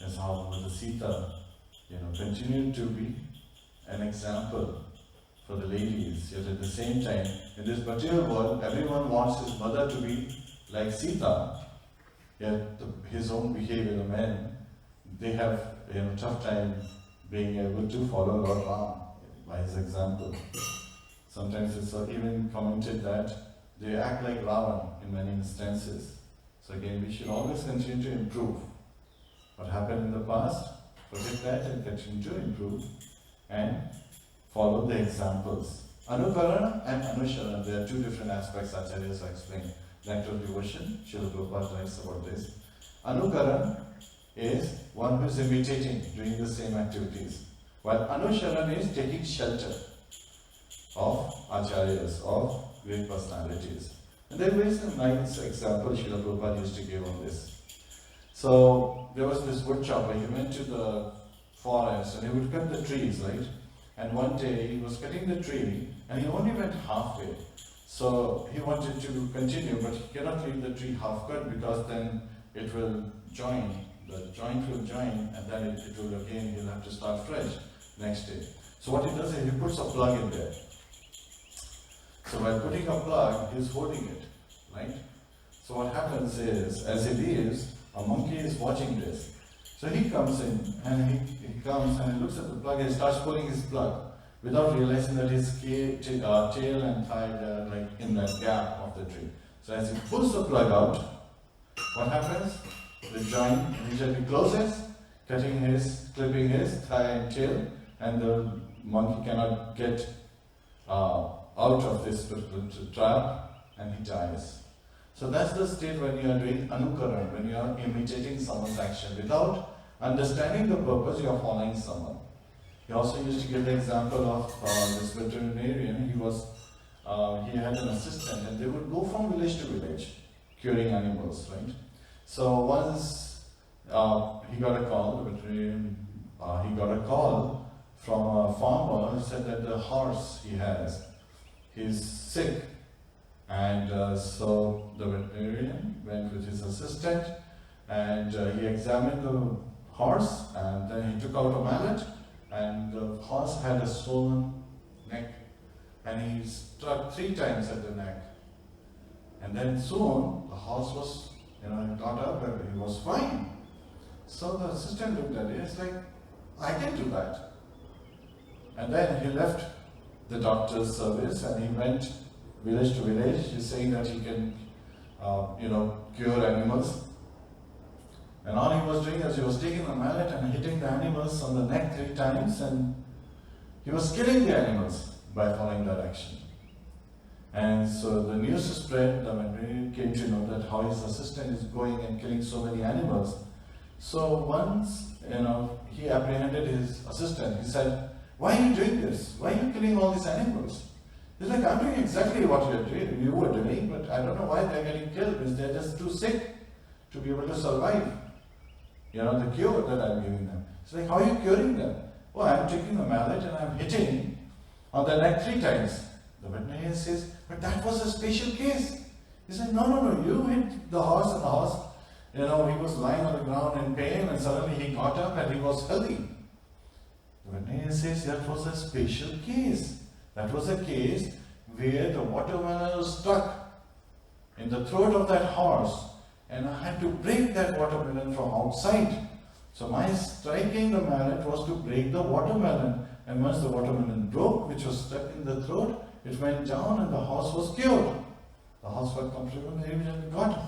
that's how Mother Sita, continued to be an example for the ladies. Yet at the same time, in this material world, everyone wants his mother to be like Sita, yet his own behavior, the men, they have tough time being able to follow Lord Ram by his example. Sometimes it's even commented that they act like Ravan in many instances. So again, we should always continue to improve. What happened in the past, forget that and continue to improve and follow the examples. Anukarana and Anusharana, there are two different aspects Acharyas are explaining. Nectar of devotion, Srila Prabhupada writes about this. Anukarana is one who is imitating, doing the same activities, while Anusharana is taking shelter of Acharyas, of great personalities. And there is a nice example Srila Prabhupada used to give on this. So there was this wood chopper, he went to the forest and he would cut the trees, right? And one day he was cutting the tree and he only went halfway. So he wanted to continue, but he cannot leave the tree half cut because then it will join, the joint will join, and then it will again, he'll have to start fresh next day. So what he does is he puts a plug in there. So by putting a plug, he's holding it, right? So what happens is, as he leaves, a monkey is watching this. So he comes in and he comes and he looks at the plug and he starts pulling his plug without realizing that his tail and thigh are like in that gap of the tree. So as he pulls the plug out, what happens? The joint immediately closes, clipping his thigh and tail, and the monkey cannot get out of this trap and he dies. So that's the state when you are doing anukaran, when you are imitating someone's action. Without understanding the purpose, you are following someone. He also used to give the example of this veterinarian. He had an assistant and they would go from village to village curing animals, right? So once he got a call, the veterinarian, he got a call from a farmer who said that the horse he has, he's sick. And so the veterinarian went with his assistant and he examined the horse and then he took out a mallet and the horse had a swollen neck and he struck 3 times at the neck. And then soon the horse was, got up and he was fine. So the assistant looked at it, it's like, I can do that. And then he left the doctor's service and he went village to village. He's saying that he can, cure animals. And all he was doing is he was taking the mallet and hitting the animals on the neck 3 times and he was killing the animals by following that action. And so the news spread, the veterinarian came to know that how his assistant is going and killing so many animals. So once, he apprehended his assistant, he said, "Why are you doing this? Why are you killing all these animals?" He's like, "I'm doing exactly what you were doing, but I don't know why they're getting killed because they're just too sick to be able to survive. The cure that I'm giving them." It's like, "How are you curing them?" "Oh, I'm taking the mallet and I'm hitting on the neck 3 times. The veterinarian says, "But that was a special case." He said, No, you hit the horse and the horse, he was lying on the ground in pain and suddenly he got up and he was healthy. The veterinarian says, that was a special case. That was a case where the watermelon was stuck in the throat of that horse and I had to break that watermelon from outside. So my striking the mallet was to break the watermelon, and once the watermelon broke, which was stuck in the throat, it went down and the horse was cured. The horse was comfortable and immediately got him.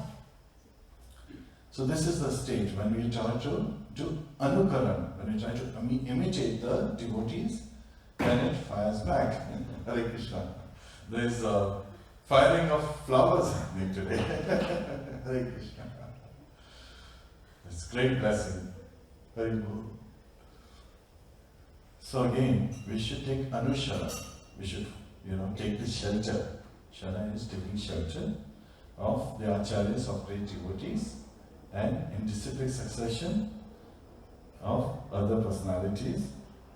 So this is the stage when we try to do anukaran, when we try to imitate the devotees, then it fires back. Hare Krishna. There is a firing of flowers happening today. Hare Krishna. It's a great blessing. Very good. So again, we should take anushara. We should, take the shelter. Shara is taking shelter of the acharyas of great devotees and in disciplic succession of other personalities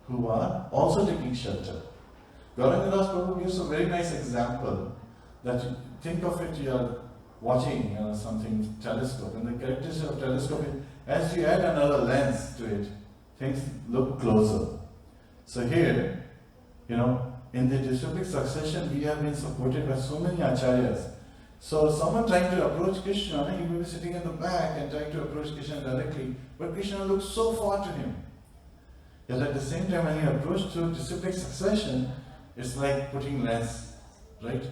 who are also taking shelter. Gauranga Prabhu gives a very nice example that you think of it, you are watching something telescope, and the characteristic of telescope is as you add another lens to it, things look closer. So here, in the disciplic succession, we have been supported by so many acharyas. So someone trying to approach Krishna, he will be sitting in the back and trying to approach Krishna directly, but Krishna looks so far to him. Yet at the same time, when he approached through disciplic succession, it's like putting lens, right?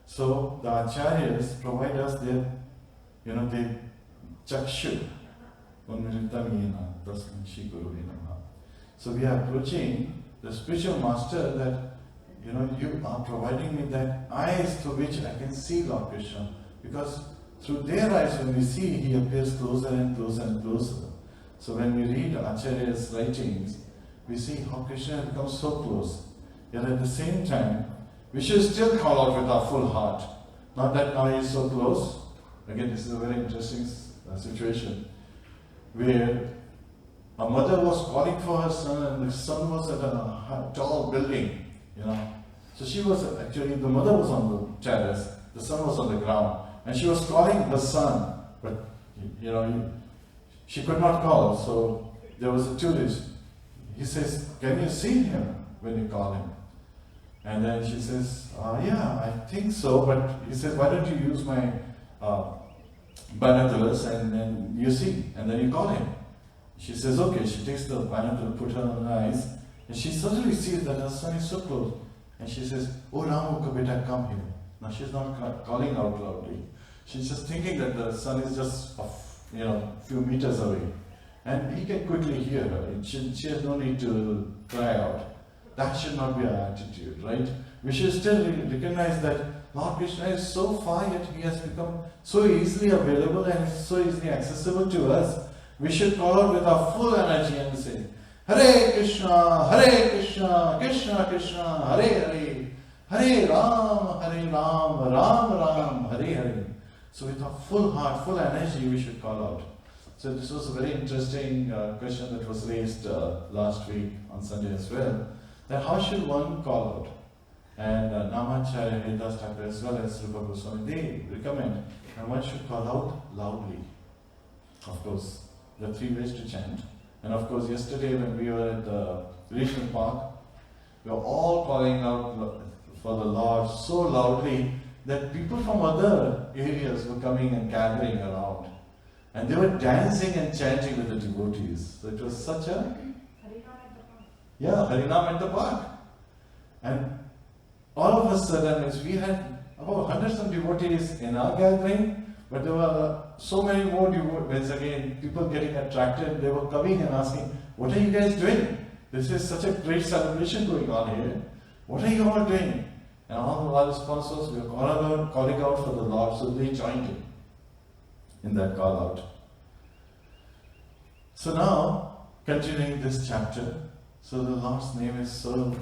So the acharyas provide us their, the chakshu. So we are approaching the spiritual master that, you are providing me that eyes through which I can see Lord Krishna. Because through their eyes, when we see, he appears closer and closer and closer. So when we read Acharya's writings, we see how Krishna becomes so close. Yet at the same time, we should still call out with our full heart. Not that now he is so close. Again, this is a very interesting situation. where a mother was calling for her son, and the son was at a tall building, you know. So she was actually, the mother was on the terrace, the son was on the ground, and she was calling her son, but you know, she could not call. So there was a tourist. He says, "Can you see him when you call him?" And then she says, "Yeah, I think so." But he says, "Why don't you use my binoculars and then you see, and then you call him." She says, "Okay." She takes the binocular, put her on her eyes, and she suddenly sees that her son is so close. And she says, "Oh Ramu ka beta, come here." Now she's not calling out loudly. She's just thinking that the son is just a few meters away. And he can quickly hear her. She has no need to cry out. That should not be our attitude, right? We should still recognize that Lord Krishna is so far, yet he has become so easily available and so easily accessible to us. We should call out with our full energy and say, "Hare Krishna, Krishna Krishna, Hare Hare, Hare Ram, Ram Ram, Hare Hare." So with our full heart, full energy, we should call out. So this was a very interesting question that was raised last week on Sunday as well, that how should one call out? And Namacharya, Haridas Thakur as well as Rupa Goswami, they recommend that one should call out loudly. Of course, there are 3 ways to chant. And of course, yesterday when we were at the regional park, we were all calling out for the Lord so loudly that people from other areas were coming and gathering around. And they were dancing and chanting with the devotees. So it was such a... Harinam at the park. And all of a sudden, we had about 100 some devotees in our gathering, but there were so many more devotees, again, people getting attracted. They were coming and asking, "What are you guys doing? This is such a great celebration going on here. What are you all doing?" And all our response was, "We are calling out for the Lord," so they joined in that call out. So now, continuing this chapter, so the Lord's name is so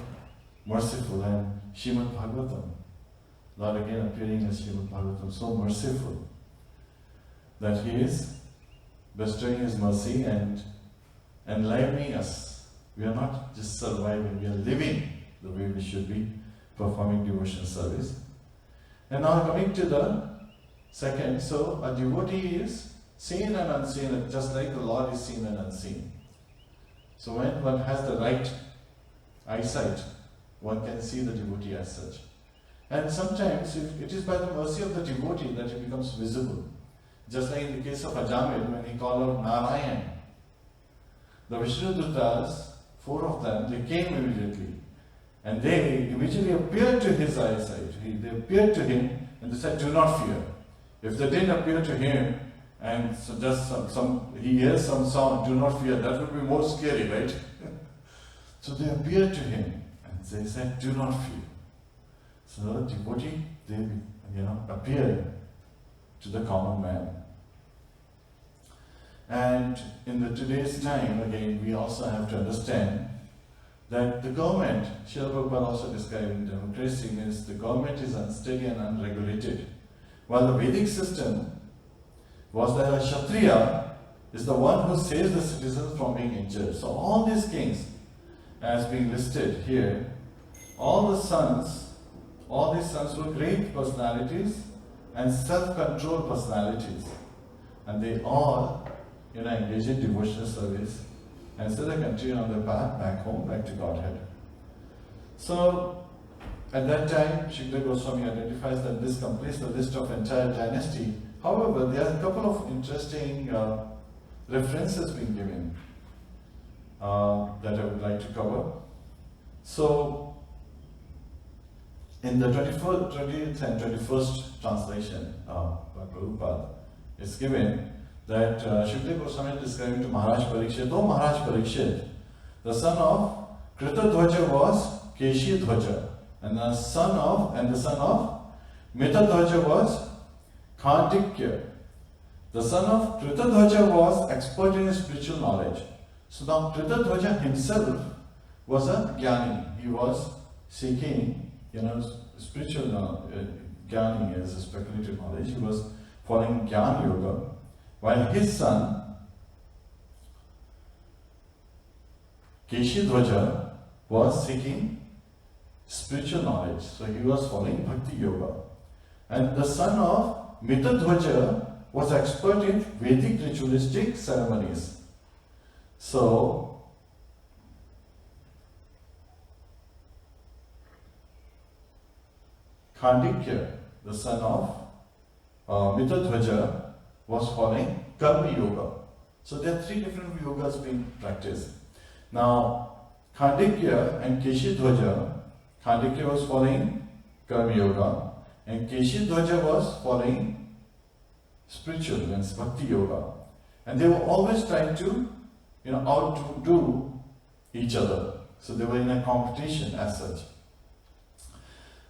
merciful, and Śrīmad-Bhāgavatam, Lord again appearing as Śrīmad-Bhāgavatam, so merciful that He is bestowing His mercy and enlivening us. We are not just surviving, we are living the way we should be, performing devotional service. And now coming to the second, so a devotee is seen and unseen, just like the Lord is seen and unseen. So when one has the right eyesight, one can see the devotee as such. And sometimes it is by the mercy of the devotee that he becomes visible. Just like in the case of Ajamil, when he called out Narayan, the Vishnu Duttas, 4 of them, they came immediately. And they immediately appeared to his eyesight. They appeared to him and they said, "Do not fear." If they didn't appear to him and so just he hears some sound, "Do not fear," that would be more scary, right? So they appeared to him and they said, "Do not fear." So the devotee, they appeared to the common man. And in today's time, again, we also have to understand that the government, Srila Prabhupada also described in democracy, means the government is unsteady and unregulated. While the Vedic system was that a Kshatriya is the one who saves the citizens from being injured. So all these kings, as being listed here, all these sons were great personalities and self-controlled personalities. And they all engage in devotional service, and so they continue on their path back home, back to Godhead. So at that time, Shukdev Goswami identifies that this completes the list of entire dynasty. However, there are a couple of interesting references being given that I would like to cover. So in the 20th and 21st translation by Prabhupada, it's given that Shukdev Goswami is describing to Maharaj Parikshit, "Oh Maharaj Parikshit, the son of Kritadhwaja was Keshi-Dhwaja, and the son of Mitadhwaja was Khandikya. The son of Kritadhwaja was expert in spiritual knowledge." So now Kritadhwaja himself was a Jnani. He was seeking, spiritual Jnani as a speculative knowledge. He was following Jnana Yoga. While his son Keshidhvaja was seeking spiritual knowledge, so he was following Bhakti Yoga. And the son of Mitadhvaja was expert in Vedic ritualistic ceremonies. So, Khandikya, the son of Mitadhvaja, was following Karma Yoga. So there are three different yogas being practiced. Now, Khandikya and Keshidhvaja, Khandikya was following Karma Yoga and Keshidhvaja was following spiritual and Bhakti Yoga. And they were always trying to, outdo each other. So they were in a competition as such.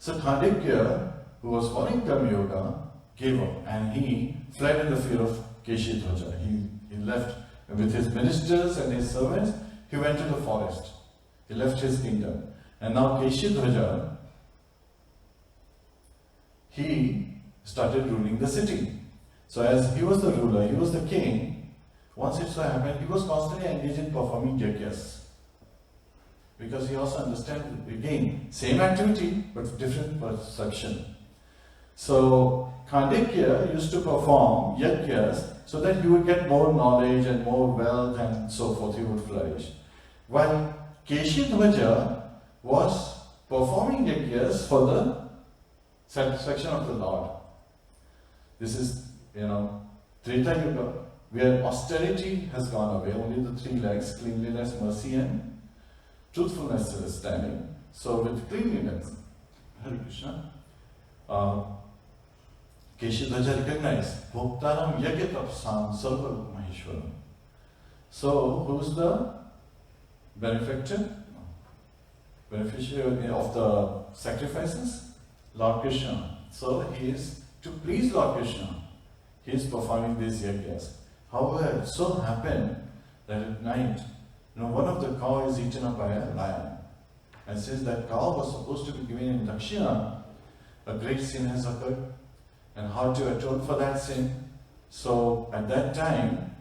So Khandikya, who was following Karma Yoga, gave up and he fled in the fear of Keshidhvaja. He left with his ministers and his servants. He went to the forest. He left his kingdom. And now Keshidhvaja, he started ruling the city. So as he was the ruler, he was the king, once it so happened, he was constantly engaged in performing yagyas. Because he also understands, again, same activity, but different perception. So Khandikya used to perform yagyas so that he would get more knowledge and more wealth and so forth, he would flourish. While Keshidhvaja was performing yagyas for the satisfaction of the Lord. This is, Treta Yuga, where austerity has gone away, only the three legs, cleanliness, mercy and truthfulness is standing. So with cleanliness, Hare Krishna, Keshidhvaja recognized, Bhoktaram Yagyatapsam Sarva Maheshwaram. So who's the benefactor? Beneficiary of the sacrifices? Lord Krishna. So he is, to please Lord Krishna, he is performing these yagyas. However, it so happened that at night, one of the cow is eaten up by a lion. And since that cow was supposed to be given in Dakshina, a great sin has occurred. And how to atone for that sin? So at that time,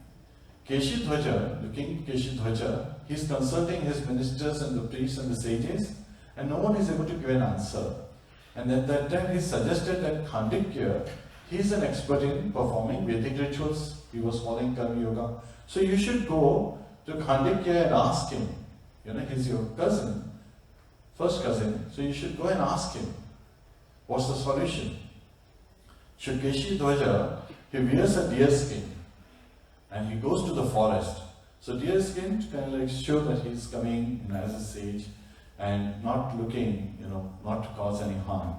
Keshidhvaja, the king Keshidhvaja, he is consulting his ministers and the priests and the sages, and no one is able to give an answer. And at that time he suggested that Khandikya, he is an expert in performing Vedic rituals. He was following Karma Yoga. So you should go to Khandikya and ask him. He's your cousin, first cousin. So you should go and ask him, what's the solution? Should Keshidhvaja, he wears a deer skin and he goes to the forest. So deer skin to kind of show that he's coming as a sage and not looking, not to cause any harm.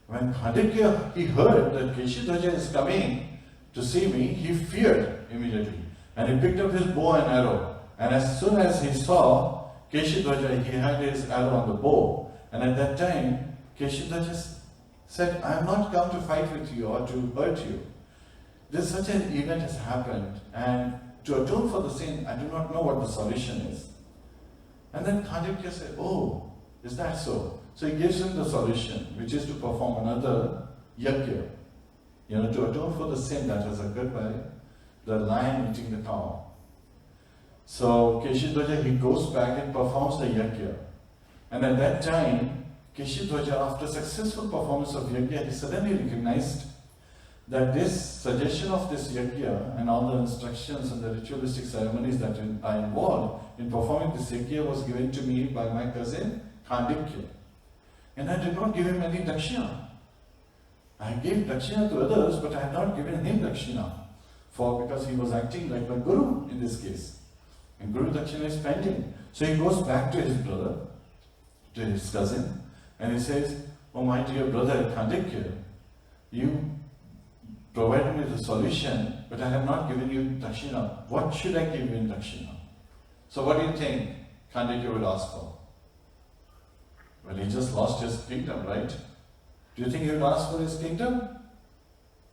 When Khandikya, he heard that Keshidhvaja is coming to see me, he feared immediately. And he picked up his bow and arrow. And as soon as he saw Keshidhvaja, he had his arrow on the bow. And at that time, Keshidhvaja said, I am not come to fight with you or to hurt you. Such an event has happened, and to atone for the sin, I do not know what the solution is. And then Khandikya said, oh, is that so? So he gives him the solution, which is to perform another yajna, to atone for the sin that has occurred by the lion eating the cow. So Keshidhvaja, he goes back and performs the yajna. And at that time, Keshidhvaja, after successful performance of yajna, he suddenly recognized that this suggestion of this yajna and all the instructions and the ritualistic ceremonies that are involved in performing this yajna was given to me by my cousin Khandikya. And I did not give him any dakshina. I gave dakshina to others, but I had not given him dakshina because he was acting like a guru in this case. And guru dakshina is pending. So he goes back to his brother, to his cousin, and he says, oh my dear brother Khandikya, you provided me the solution, but I have not given you dakshina. What should I give you in dakshina? So what do you think Khandikya would ask for? Well, he just lost his kingdom, right? Do you think he would ask for his kingdom?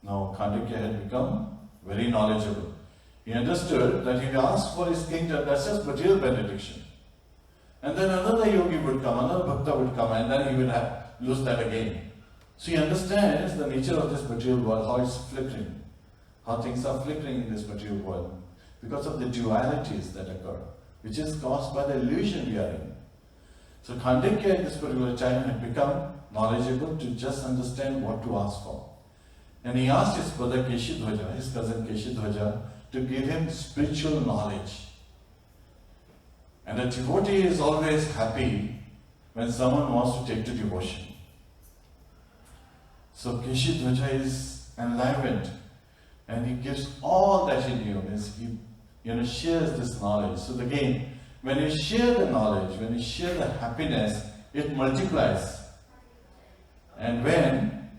No, Khandikya had become very knowledgeable. He understood that if he asked for his kingdom, that's just material benediction. And then another yogi would come, another bhakta would come, and then he would lose that again. So he understands the nature of this material world, how it's flickering, how things are flickering in this material world, because of the dualities that occur. which is caused by the illusion we are in. So Khandekya at this particular time had become knowledgeable to just understand what to ask for. And he asked his brother Keshidhwaja, his cousin Keshidhwaja, to give him spiritual knowledge. And a devotee is always happy when someone wants to take to devotion. So Keshidhwaja is enlivened and he gives all that he knew. He shares this knowledge. So again, when you share the knowledge, when you share the happiness, it multiplies. And when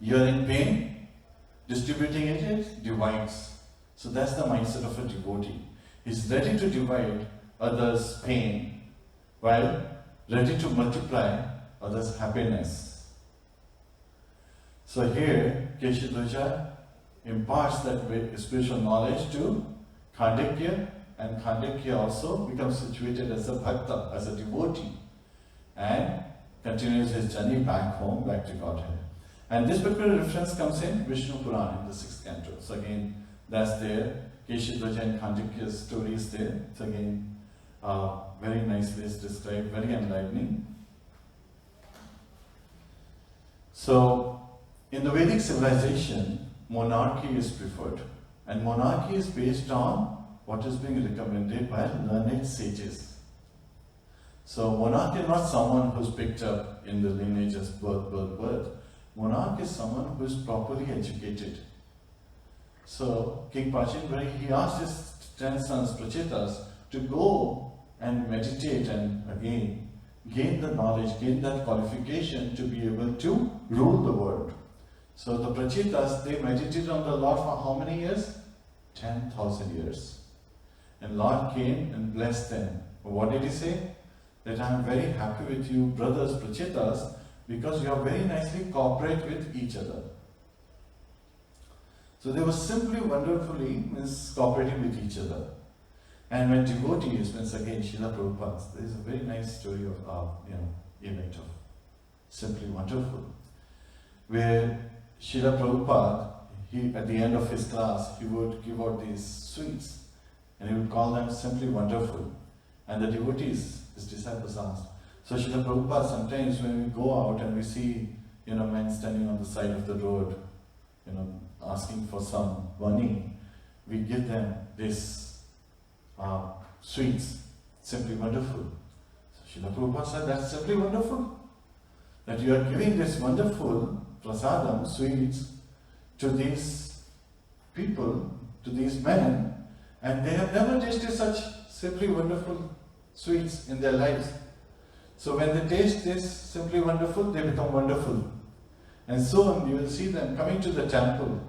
you are in pain, distributing it divides. So that's the mindset of a devotee. He's ready to divide others' pain while ready to multiply others' happiness. So here, Keshidhwaja imparts that spiritual knowledge to Khandekya, and Khandekya also becomes situated as a bhakta, as a devotee, and continues his journey back home, back to Godhead. And this particular reference comes in Vishnu Purāṇa in the 6th canto. So again, that's there. Keshidhwaja and Khandekya's story is there. It's again very nicely described, very enlightening. So, in the Vedic civilization, monarchy is preferred. And monarchy is based on what is being recommended by learned sages. So monarch is not someone who's picked up in the lineage as birth. Monarch is someone who is properly educated. So King Pachindra, he asked his 10 sons, Prachetas, to go and meditate and again gain the knowledge, gain that qualification to be able to rule the world. So the Prachetas, they meditated on the Lord for how many years? 10,000 years. And Lord came and blessed them. What did he say? That I am very happy with you, brothers, Prachetas, because you are very nicely cooperate with each other. So they were simply wonderfully cooperating with each other. And when devotees, once again, Srila Prabhupada, there is a very nice story of event of simply wonderful, where Srila Prabhupada, at the end of his class, he would give out these sweets, and he would call them simply wonderful. And the devotees, his disciples asked. So Srila Prabhupada, sometimes when we go out and we see, men standing on the side of the road, asking for some money, we give them this sweets, simply wonderful. So Srila Prabhupada said, that's simply wonderful. That you are giving this wonderful prasadam, sweets, to these people, to these men, and they have never tasted such simply wonderful sweets in their lives. So when they taste this simply wonderful, they become wonderful. And soon you will see them coming to the temple,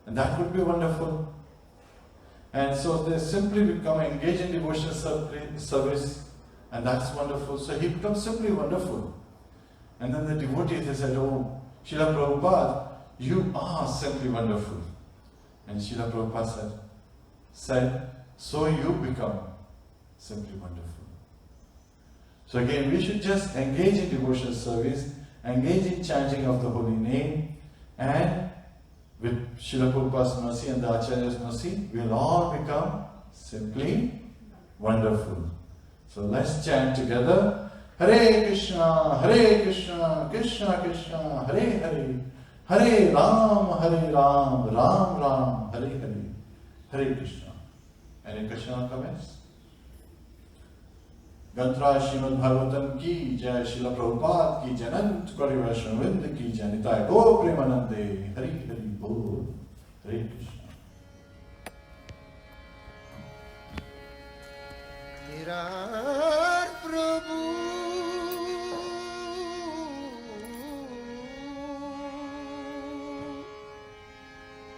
and that would be wonderful. And so they simply become engaged in devotional service, and that's wonderful. So he becomes simply wonderful. And then the devotees, they said, oh, Srila Prabhupada, you are simply wonderful. And Srila Prabhupada said, so you become simply wonderful. So again, we should just engage in devotional service, engage in chanting of the holy name, and with Srila Prabhupada's mercy and the Acharya's mercy, we'll all become simply wonderful. So let's chant together. Hare Krishna, Krishna Krishna, Hare Hare, Hare Ram, Ram Ram, Hare Hare, Hare Krishna. Any Krishna comments? Gantra Śrīmad-Bhāgavatam ki jai, Śrīla Prabhupada ki jai, Anant Kori Vaishnava ki jai, Nitai Go Premanande, Hare Hare Bol, Hare Krishna. Virat Prabhu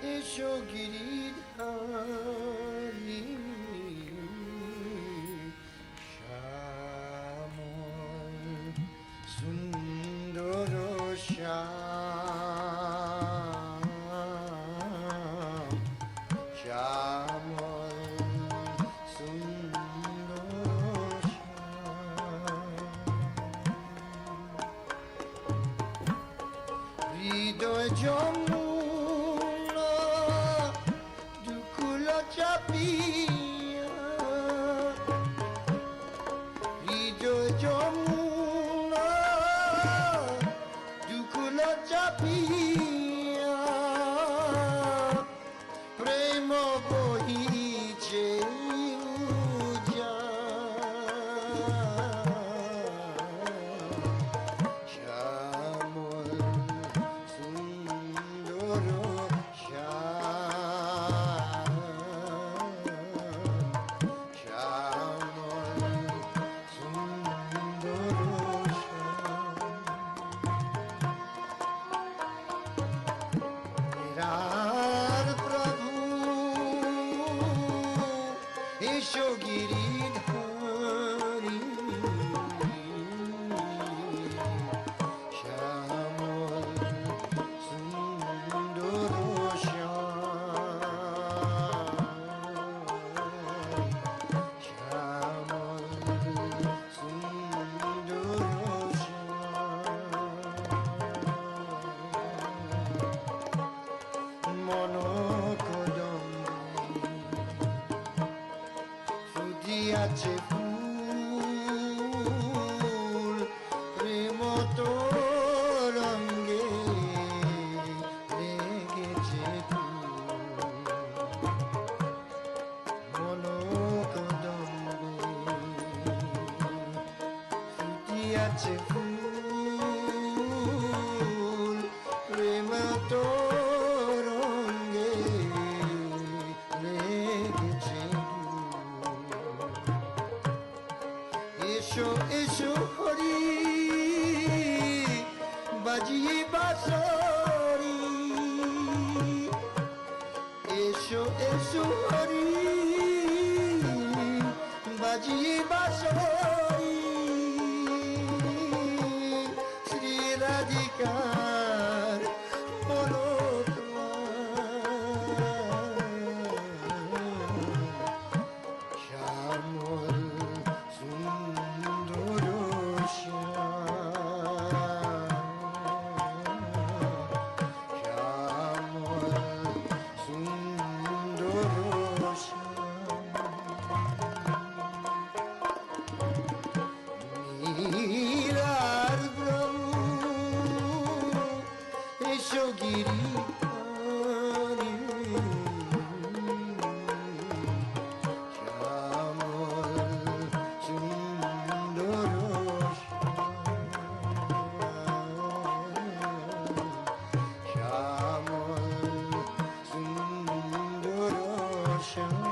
Esho Giridhari Shamol Sundaro Sham Shamol Sundaro Sham Hridoy Jamuna Dukula Chapiya রার প্রভু এসো গিরিধারী শ্যামল সুন্দর শ্যামল সুন্দর মনোকদম ফুটিয়াছে ফুল প্রেম তো রঙ্গে লেগেছে মনোকদম ফুটিয়াছে ফুল প্রেম তো রঙ্গে লেগেছে এসো এসো হরি বাজিয়ে বাঁশরি এসো এসো হরি বাজিয়ে বাঁশরি শ্রী রাধিকার বলো শ্যামল সুন্দর শ্যামল সুন্দর নীলার ব্রহ্ম এসো গিরি শ্যামল সুন্দর শ্যামল সুন্দর শ্যামল